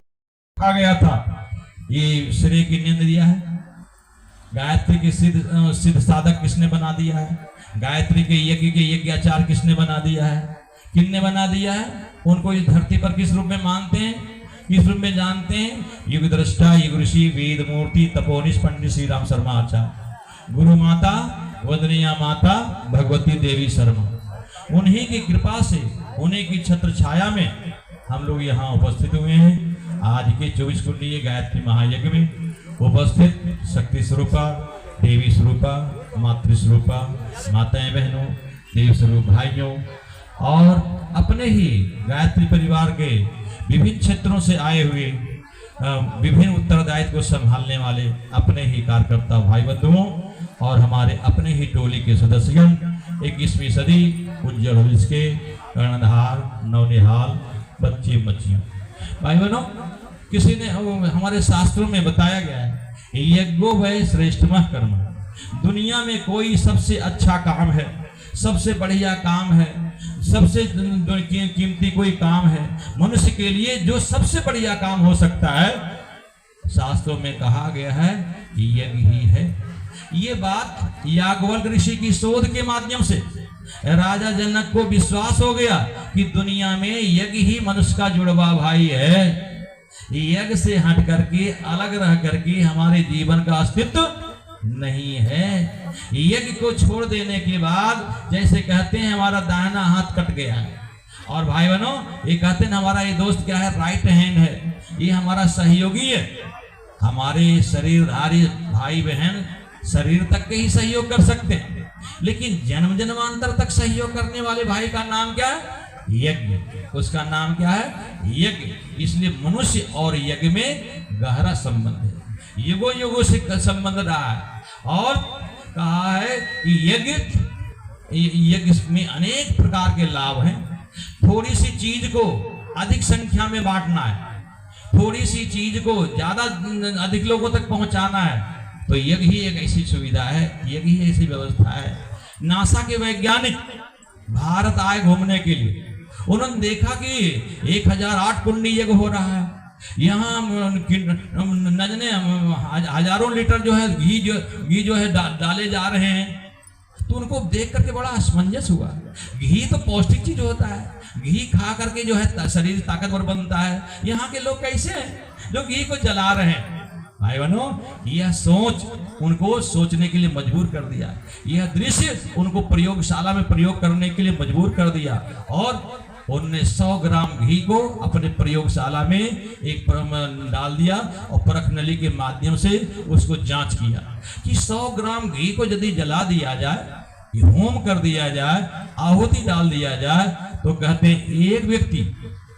आ गया था। ये श्रेय की नींद दिया है। गायत्री के सिद्ध साधक किसने बना दिया है? गायत्री के यज्ञ के यज्ञाचार किसने बना दिया है? किसने बना दिया है? उनको इस धरती पर किस रूप में मानते हैं, किस रूप में जानते हैं? युग दृष्टा, युग ऋषि, वेद मूर्ति, तपोनिष पंडित श्री राम शर्मा आचार्य, गुरु माता वदनीया माता भगवती देवी शर्मा। उन्हीं की कृपा से, उन्हीं की छत्र छाया में हम लोग यहाँ उपस्थित हुए हैं। आज के 24 कुंडीय गायत्री महायज्ञ में उपस्थित शक्ति स्वरूपा, देवी स्वरूपा, मातृ स्वरूपा, माताएं बहनों, देव स्वरूप भाइयों और अपने ही गायत्री परिवार के विभिन्न क्षेत्रों से आए हुए विभिन्न उत्तरदायित्व को संभालने वाले अपने ही कार्यकर्ता भाई बंधुओं और हमारे अपने ही टोली के सदस्यगण, 21वीं सदी उज्जवल भविष्य के कर्णधार, नवनिहाल, बच्चे बच्चियों, भाई बहनों, किसी ने हमारे शास्त्रों में बताया गया है, यज्ञो वै श्रेष्ठतमः कर्म। दुनिया में कोई सबसे अच्छा काम है, सबसे बढ़िया काम है, सबसे कीमती कोई काम है मनुष्य के लिए, जो सबसे बढ़िया काम हो सकता है, शास्त्रों में कहा गया है यज्ञ ही है। ये बात याज्ञवल्क्य ऋषि की शोध के माध्यम से राजा जनक को विश्वास हो गया कि दुनिया में यज्ञ ही मनुष्य का जुड़वा भाई है। यज्ञ से हट करके, अलग रह करके हमारे जीवन का अस्तित्व नहीं है। यज्ञ को छोड़ देने के बाद, जैसे कहते हैं हमारा दाहिना हाथ कट गया है, और भाई बहनों ये कहते हैं हमारा ये दोस्त क्या है, राइट हैंड है, ये हमारा सहयोगी है। हमारे शरीरधारी भाई बहन शरीर तक के ही सहयोग कर सकते हैं, लेकिन जन्म जन्मांतर तक सहयोग करने वाले भाई का नाम क्या है? यज्ञ। उसका नाम क्या है? यज्ञ। इसलिए मनुष्य और यज्ञ में गहरा संबंध है, युगों युगों से संबंध रहा है। और कहा है कि यज्ञ में अनेक प्रकार के लाभ हैं। थोड़ी सी चीज को अधिक संख्या में बांटना है, थोड़ी सी चीज को ज्यादा अधिक लोगों तक पहुंचाना है, तो यज्ञ ही एक ऐसी सुविधा है, यज्ञ ही ऐसी व्यवस्था है। नासा के वैज्ञानिक भारत आए घूमने के लिए, उन्होंने देखा कि 1008 कुंडी यज्ञ हो रहा है। यहाँ नजने हजारों लीटर जो है घी जो है डाले जा रहे हैं। तो उनको देख करके बड़ा असमंजस हुआ। घी तो पौष्टिक चीज होता है, घी खा करके जो है शरीर ताकतवर बनता है। यहाँ के लोग कैसे हैं जो घी को जला रहे हैं? भाई बहनों, यह सोच उनको सोचने के लिए मजबूर कर दिया, यह दृश्य उनको प्रयोगशाला में प्रयोग करने के लिए मजबूर कर दिया। और उन्होंने 100 ग्राम घी को अपने प्रयोगशाला में एक डाल दिया और परख नली के माध्यम से उसको जांच किया कि 100 ग्राम घी को यदि जला दिया जाए, होम कर दिया जाए, आहुति डाल दिया जाए, तो कहते हैं एक व्यक्ति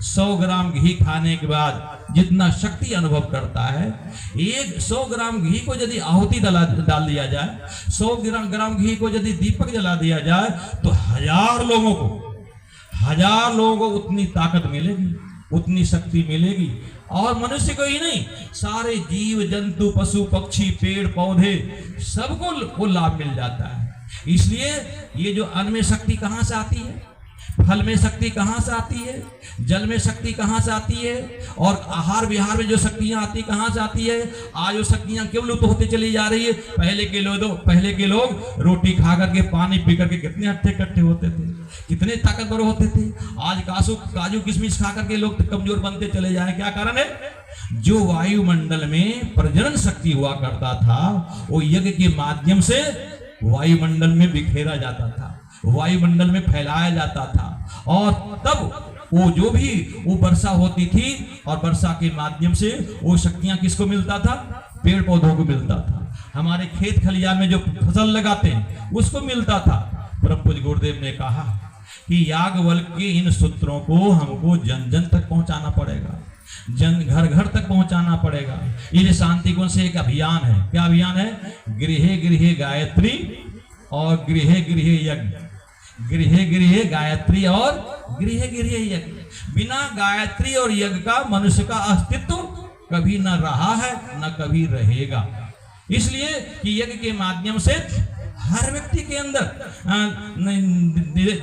100 ग्राम घी खाने के बाद जितना शक्ति अनुभव करता है, 100 ग्राम घी को यदि आहुति डाल दिया जाए, 100 ग्राम घी को यदि दीपक जला दिया जाए, तो 1000 लोगों को उतनी ताकत मिलेगी, उतनी शक्ति मिलेगी। और मनुष्य को ही नहीं, सारे जीव जंतु, पशु पक्षी, पेड़ पौधे, सबको वो लाभ मिल जाता है। इसलिए ये जो अन्न में शक्ति कहाँ से आती है, फल में शक्ति कहाँ से आती है, जल में शक्ति कहाँ से आती है, और आहार विहार में जो शक्तियाँ आती कहाँ से आती है। आज वो शक्तियाँ क्यों लुप्त होती चली जा रही है। पहले के लोग रोटी खा करके, पानी पी करके कितने हट्टे कट्टे होते थे, कितने ताकतवर होते थे। आज काजू किशमिश खा करके लोग कमजोर बनते चले जाए। क्या कारण है? जो वायुमंडल में प्रजनन शक्ति हुआ करता था, वो यज्ञ के माध्यम से वायुमंडल में बिखेरा जाता था, वायुमंडल में फैलाया जाता था। और तब वो जो भी वो वर्षा होती थी, और वर्षा के माध्यम से वो शक्तियां किसको मिलता था? पेड़ पौधों को मिलता था। हमारे खेत खलियान में जो फसल लगाते हैं उसको मिलता था। परम पूज्य गुरुदेव ने कहा कि याज्ञवल्क्य के इन सूत्रों को हमको जन जन तक पहुंचाना पड़ेगा, जन घर घर तक पहुंचाना पड़ेगा। ये शांति कुंज से एक अभियान है। क्या अभियान है? गृहे गृहे गायत्री और गृहे गृहे यज्ञ, गृहे गृहे गायत्री और गृहे गृहे यज्ञ। बिना गायत्री और यज्ञ का मनुष्य का अस्तित्व कभी न रहा है न कभी रहेगा। इसलिए कि यज्ञ के माध्यम से हर व्यक्ति के अंदर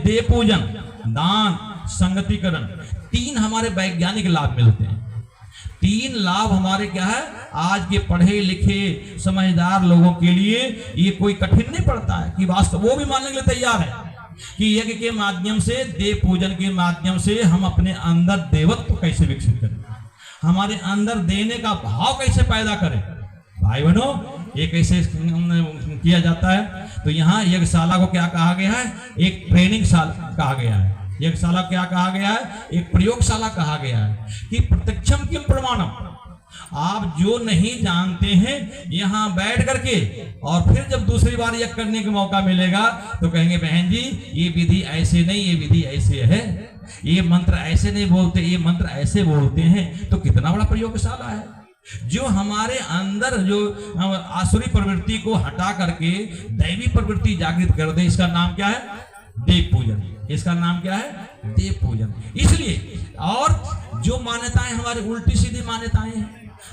देव पूजन, दान, संगतिकरण, 3 हमारे वैज्ञानिक लाभ मिलते हैं। 3 लाभ हमारे क्या है? आज के पढ़े लिखे समझदार लोगों के लिए ये कोई कठिन नहीं पड़ता है कि वास्तव वो भी मानने के लिए तैयार है कि यज्ञ के माध्यम से, देव पूजन के माध्यम से हम अपने अंदर देवत्व कैसे विकसित करें, हमारे अंदर देने का भाव कैसे पैदा करें। भाई बहनों, ये कैसे किया जाता है? तो यहाँ यज्ञशाला को क्या कहा गया है? एक ट्रेनिंग शाला कहा गया है। यज्ञशाला क्या कहा गया है? एक प्रयोगशाला कहा गया है कि प्रत्यक्षम किम प्रमाणम। आप जो नहीं जानते हैं यहाँ बैठ करके, और फिर जब दूसरी बार यज्ञ करने का मौका मिलेगा तो कहेंगे बहन जी ये विधि ऐसे नहीं, ये विधि ऐसे है, ये मंत्र ऐसे नहीं बोलते, ये मंत्र ऐसे बोलते हैं। तो कितना बड़ा प्रयोगशाला है जो हमारे अंदर जो आसुरी प्रवृत्ति को हटा करके दैवी प्रवृत्ति जागृत कर दे। इसका नाम क्या है? देव पूजन। इसका नाम क्या है? देव पूजन। इसलिए और जो मान्यताएं हमारी उल्टी सीधी मान्यताएं हैं,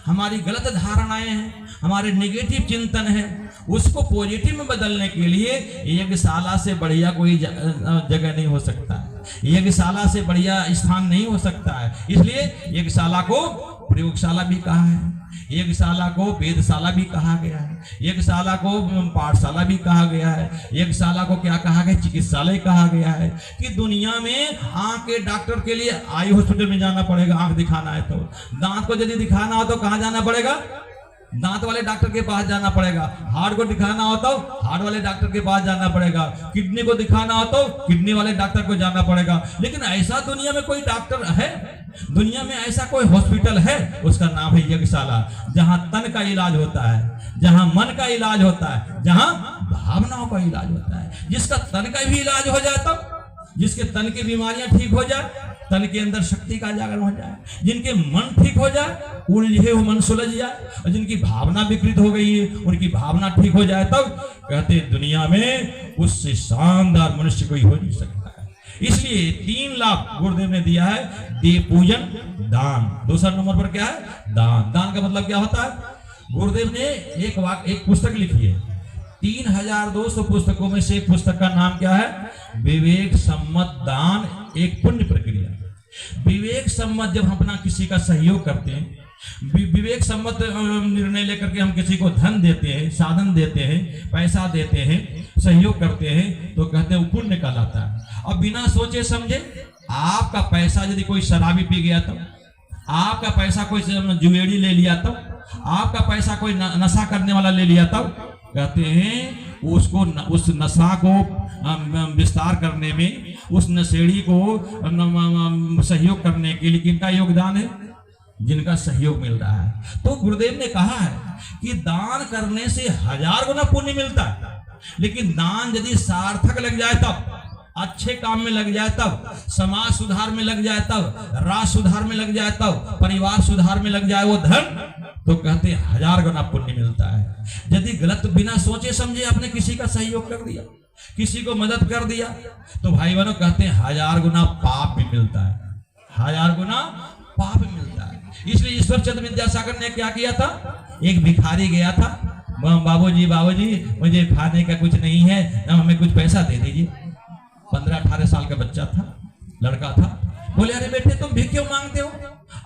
हमारी गलत धारणाएं हैं, हमारे नेगेटिव चिंतन है, उसको पॉजिटिव में बदलने के लिए यज्ञशाला से बढ़िया कोई जगह नहीं हो सकता है, यज्ञशाला से बढ़िया स्थान नहीं हो सकता है। इसलिए यज्ञशाला को प्रयोगशाला भी कहा है, यज्ञशाला को वेदशाला भी कहा गया है, यज्ञशाला को पाठशाला भी कहा गया है, यज्ञशाला को क्या कहा गया? चिकित्सालय कहा गया है। कि दुनिया में आंख के डॉक्टर के लिए आई हॉस्पिटल में जाना पड़ेगा, आंख दिखाना है तो। दांत को यदि दिखाना हो तो कहाँ जाना पड़ेगा? दांत वाले डॉक्टर के पास जाना पड़ेगा। हार्ट को दिखाना हो तो हार्ट वाले डॉक्टर के पास जाना पड़ेगा। किडनी को दिखाना हो तो किडनी वाले डॉक्टर को जाना पड़ेगा। लेकिन ऐसा दुनिया में कोई डॉक्टर है, दुनिया में ऐसा कोई हॉस्पिटल है? उसका नाम है यज्ञशाला, जहां तन का इलाज होता है, जहां मन का इलाज होता है, जहां भावनाओं का इलाज होता है। जिसका तन का भी इलाज हो जाए, तब जिसके तन की बीमारियां ठीक हो जाए, तन के अंदर शक्ति का जागरण हो जाए, जिनके मन ठीक हो जाए, उलझे हुए मन सुलझ जाए, और जिनकी भावना विकृत हो गई है उनकी भावना ठीक हो जाए, तब कहते हैं दुनिया में उससे शानदार मनुष्य कोई हो नहीं सकता है। इसलिए 3 लाभ गुरुदेव ने दिया है: देव पूजन, दान। दूसरा नंबर पर क्या है? दान। दान का मतलब क्या होता है? गुरुदेव ने एक पुस्तक लिखी है, 3200 पुस्तकों में से एक पुस्तक का नाम क्या है? विवेक सम्मत दान, एक पुण्य प्रक्रिया। विवेक सम्मत जब हम अपना किसी का सहयोग करते हैं, विवेक सम्मत निर्णय लेकर के हम किसी को धन देते हैं, साधन देते हैं, पैसा देते हैं, सहयोग करते हैं, तो कहते हैं वो पुण्य कहलाता है। अब बिना सोचे समझे आपका पैसा यदि कोई शराबी पी गया, तब आपका पैसा कोई जुएड़ी ले लिया, तब आपका पैसा कोई नशा करने वाला ले लिया, तब कहते हैं उसको उस नशा को विस्तार करने में, उस नशेड़ी को सहयोग करने के लिए किनका योगदान है? जिनका सहयोग मिल रहा है। तो गुरुदेव ने कहा है कि दान करने से 1000 गुना पुण्य मिलता है, लेकिन दान यदि सार्थक लग जाए, तब अच्छे काम में लग जाए, तब समाज सुधार में लग जाए, तब राष्ट्र सुधार में लग जाए, तब परिवार सुधार में लग जाए वो धन, तो कहते हैं 1000 गुना पुण्य मिलता है। यदि गलत बिना सोचे समझे आपने किसी का सहयोग कर दिया, किसी को मदद कर दिया, तो भाई बहनों कहते हैं 1000 गुना पाप भी मिलता है, 1000 गुना पाप मिलता है। इसलिए ईश्वर चंद्र विद्यासागर ने क्या किया था? एक भिखारी गया था, बाबूजी मुझे खाने का कुछ नहीं है, हमें कुछ पैसा दे दीजिए। 15-18 साल का बच्चा था, लड़का था। बोले अरे बेटे तुम भी क्यों मांगते हो?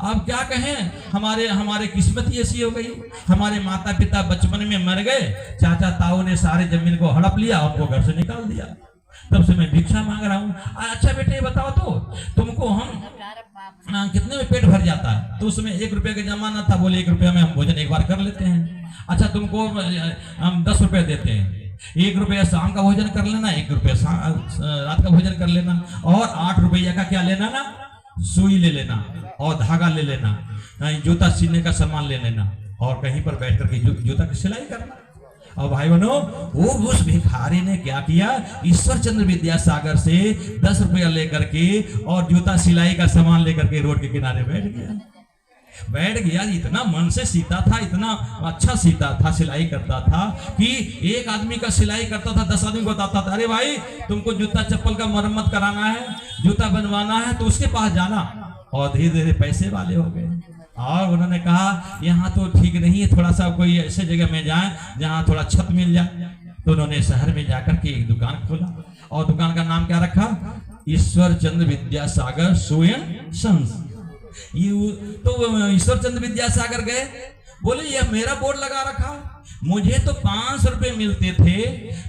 आप क्या कहें, हमारे किस्मत ही ऐसी हो गई, हमारे माता पिता बचपन में मर गए, चाचा ताऊ ने सारे जमीन को हड़प लिया, उनको घर से निकाल दिया, तब से मैं भिक्षा मांग रहा हूँ। अच्छा बेटे बताओ तो तुमको हम कितने में पेट भर जाता है? तो उसमें 1 रुपये का जमाना था। बोले 1 रुपया में हम भोजन एक बार कर लेते हैं। अच्छा तुमको हम 10 रुपये देते हैं, 1 रुपया शाम का भोजन कर लेना, 1 रुपया रात का भोजन कर लेना, और 8 रुपया का क्या लेना ना, सुई ले लेना और धागा ले लेना, जूता सीने का सामान ले लेना, और कहीं पर बैठ करके जूता की सिलाई करना। और भाई बहनों, वो उस भिखारी ने क्या किया, ईश्वर चंद्र विद्यासागर से 10 रुपया लेकर के और जूता सिलाई का सामान लेकर के रोड के किनारे बैठ गया। इतना मन से सीता था, इतना अच्छा सीता था, सिलाई करता था कि एक आदमी का सिलाई करता था, 10 आदमी बताता था, अरे भाई तुमको जूता चप्पल का मरम्मत कराना है, जूता बनवाना है तो उसके पास जाना। और धीरे धीरे पैसे वाले हो गए। और उन्होंने कहा यहाँ तो ठीक नहीं है, थोड़ा सा कोई ऐसे जगह में जाए जहाँ थोड़ा छत मिल जाए। तो उन्होंने शहर में जाकर के एक दुकान खोला और दुकान का नाम क्या रखा, ईश्वर चंद्र विद्यासागर स्वयं संस। तो ईश्वर चंद्र विद्यासागर गए, बोले यह मेरा बोर्ड लगा रखा, मुझे तो 500 रुपए मिलते थे,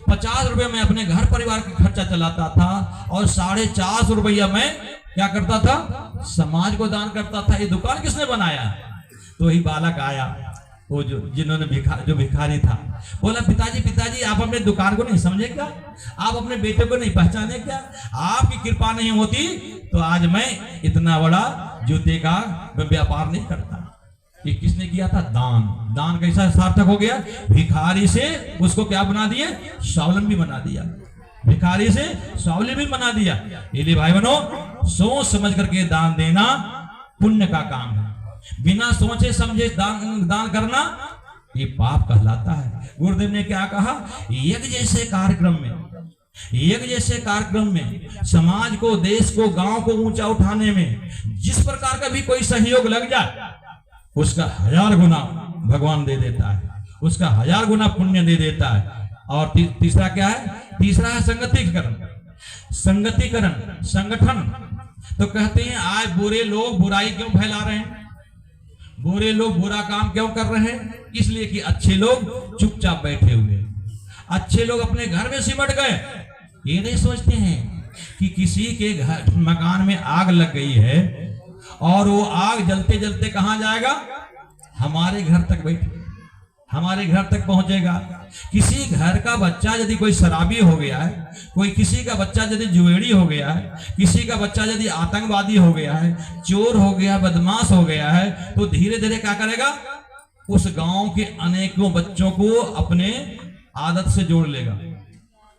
50 रुपए मैं अपने घर परिवार का खर्चा चलाता था और 450 रुपया मैं क्या करता था, समाज को दान करता था। ये दुकान किसने बनाया? तो ही बालक आया, वो जिन्होंने जो भिखारी था, बोला पिताजी आप अपने दुकान को नहीं समझे क्या? आप अपने बेटे को नहीं पहचाने क्या? आपकी कृपा नहीं होती तो आज मैं इतना बड़ा जूते का व्यापार नहीं करता। ये किसने किया था? दान कैसा सार्थक हो गया? भिखारी से उसको क्या बना दिया? स्वावलंबी बना दिया। भिखारी से स्वावलंबी बना दिया। इसलिए भाई बहनों, सोच समझ करके दान देना पुण्य का काम है। बिना सोचे समझे दान करना ये पाप कहलाता है। गुरुदेव ने क्या कहा, यज्ञ जैसे कार्यक्रम में समाज को, देश को, गांव को ऊंचा उठाने में जिस प्रकार का भी कोई सहयोग लग जाए उसका 1000 गुना भगवान दे देता है, उसका 1000 गुना पुण्य दे देता है। और तीसरा क्या है? तीसरा है संगतिकरण, संगठन। तो कहते हैं आज बुरे लोग बुराई क्यों फैला रहे हैं, बुरे लोग बुरा काम क्यों कर रहे हैं? इसलिए कि अच्छे लोग चुपचाप बैठे हुए, अच्छे लोग अपने घर में सिमट गए। ये नहीं सोचते हैं कि किसी के घर मकान में आग लग गई है और वो आग जलते जलते कहां जाएगा? हमारे घर तक बैठे, हमारे घर तक पहुंचेगा। किसी घर का बच्चा यदि कोई शराबी हो गया है, किसी का बच्चा यदि जुएड़ी हो गया है, किसी का बच्चा यदि आतंकवादी हो गया है, चोर हो गया, बदमाश हो गया है, तो धीरे धीरे क्या करेगा? उस गांव के अनेकों बच्चों को अपने आदत से जोड़ लेगा,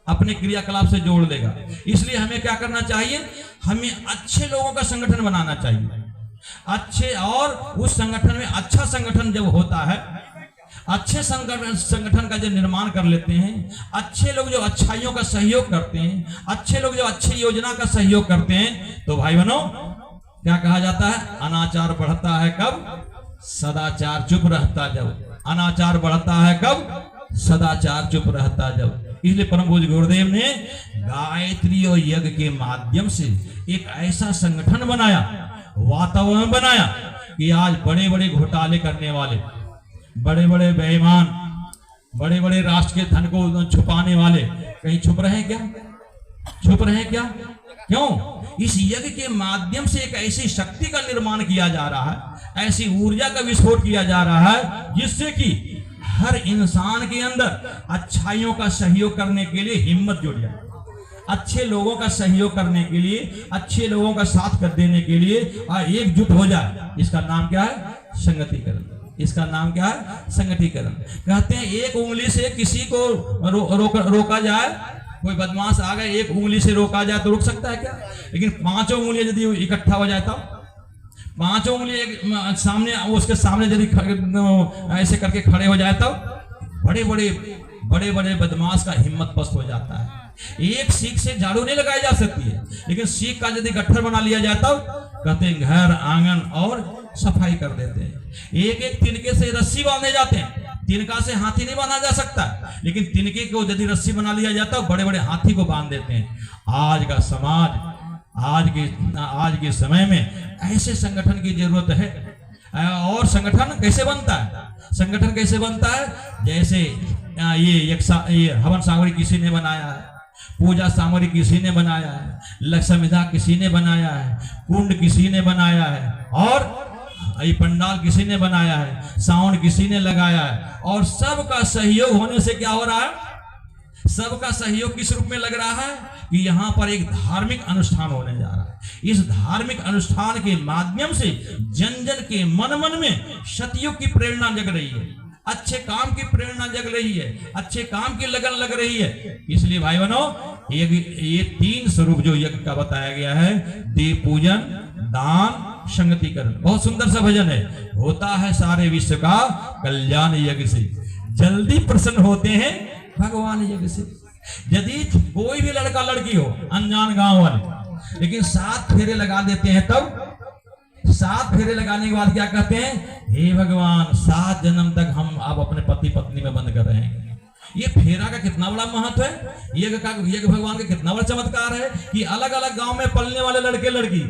अपने क्रियाकलाप से जोड़ लेगा। इसलिए हमें क्या करना चाहिए? हमें अच्छे लोगों का संगठन बनाना चाहिए। अच्छे, और उस संगठन में अच्छा संगठन जब होता है, अच्छे संगठन का जो निर्माण कर लेते हैं, अच्छे लोग जो अच्छाइयों का सहयोग करते हैं, अच्छे लोग जो अच्छी योजना का सहयोग करते हैं, तो भाई बहनों क्या कहा जाता है? अनाचार बढ़ता है कब? सदाचार चुप रहता जब। अनाचार बढ़ता है कब? सदाचार चुप रहता जब। इसलिए परम पूज्य गुरुदेव ने गायत्री और यज्ञ के माध्यम से एक ऐसा संगठन बनाया, वातावरण बनाया कि आज बड़े बड़े घोटाले करने वाले, बड़े बड़े बेईमान, बड़े बड़े राष्ट्र के धन को छुपाने वाले कहीं छुप रहे हैं क्या? छुप रहे हैं क्या? क्यों? इस यज्ञ के माध्यम से एक ऐसी शक्ति का निर्माण किया जा रहा है, ऐसी ऊर्जा का विस्फोट किया जा रहा है, जिससे कि हर इंसान के अंदर अच्छाइयों का सहयोग करने के लिए हिम्मत जुड़ जाए, अच्छे लोगों का सहयोग करने के लिए, अच्छे लोगों का साथ कर देने के लिए एकजुट हो जाए। इसका नाम क्या है? संगतिकरण। इसका नाम क्या है? संगठीकरण। कहते हैं एक उंगली से किसी को रोका जाए, कोई बदमाश आ गए, एक उंगली से रोका जाए तो रुक सकता है क्या? लेकिन 5 उंगलियां यदि इकट्ठा हो जाए तो 5 उंगली सामने, उसके सामने यदि ऐसे करके खड़े हो जाए तो बड़े बड़े बदमाश का हिम्मत पस्त हो जाता है। एक सीख से झाड़ू नहीं लगाई जा सकती है, लेकिन सीख का यदि गट्ठर बना लिया जाए तो कहते हैं घर आंगन और सफाई कर देते हैं। एक एक तिनके से रस्सी बांधे जाते हैं। तिनका से हाथी नहीं बांधा जा सकता, लेकिन तिनके को यदि रस्सी बना लिया जाता है बड़े बड़े हाथी को बांध देते हैं। आज का समाज, आज के समय में ऐसे संगठन की जरूरत है। और संगठन कैसे बनता है? संगठन कैसे बनता है? जैसे ये हवन सामग्री किसी ने बनाया है, पूजा सामग्री किसी ने बनाया है, लक्ष्मीधा किसी ने बनाया है, कुंड किसी ने बनाया है, और ये पंडाल किसी ने बनाया है, साउंड किसी ने लगाया है। और सबका सहयोग होने से क्या हो रहा है? सबका सहयोग किस रूप में लग रहा है कि यहाँ पर एक धार्मिक अनुष्ठान होने जा रहा है। इस धार्मिक अनुष्ठान के माध्यम से जन जन के मन मन में सतयुग की प्रेरणा जग रही है। अच्छे काम की प्रेरणा जग रही है, अच्छे काम की लगन लग रही है। इसलिए भाई बहनों, ये 3 स्वरूप जो यज्ञ का बताया गया है, देव पूजन, दान, संगतिकरण, बहुत सुंदर सा भजन है। होता है सारे विश्व का कल्याण यज्ञ से, जल्दी प्रसन्न होते हैं भगवान यज्ञ से। यदि कोई भी लड़का लड़की हो, अनजान गांव वाले, लेकिन 7 फेरे लगा देते हैं, तब 7 फेरे लगाने के बाद क्या कहते हैं, हे भगवान 7 जन्म तक हम अब अपने पति पत्नी में बंद कर रहे हैं। ये फेरा का कितना बड़ा महत्व है, यज्ञ भगवान का कितना बड़ा चमत्कार है कि अलग अलग गांव में पलने वाले लड़के लड़की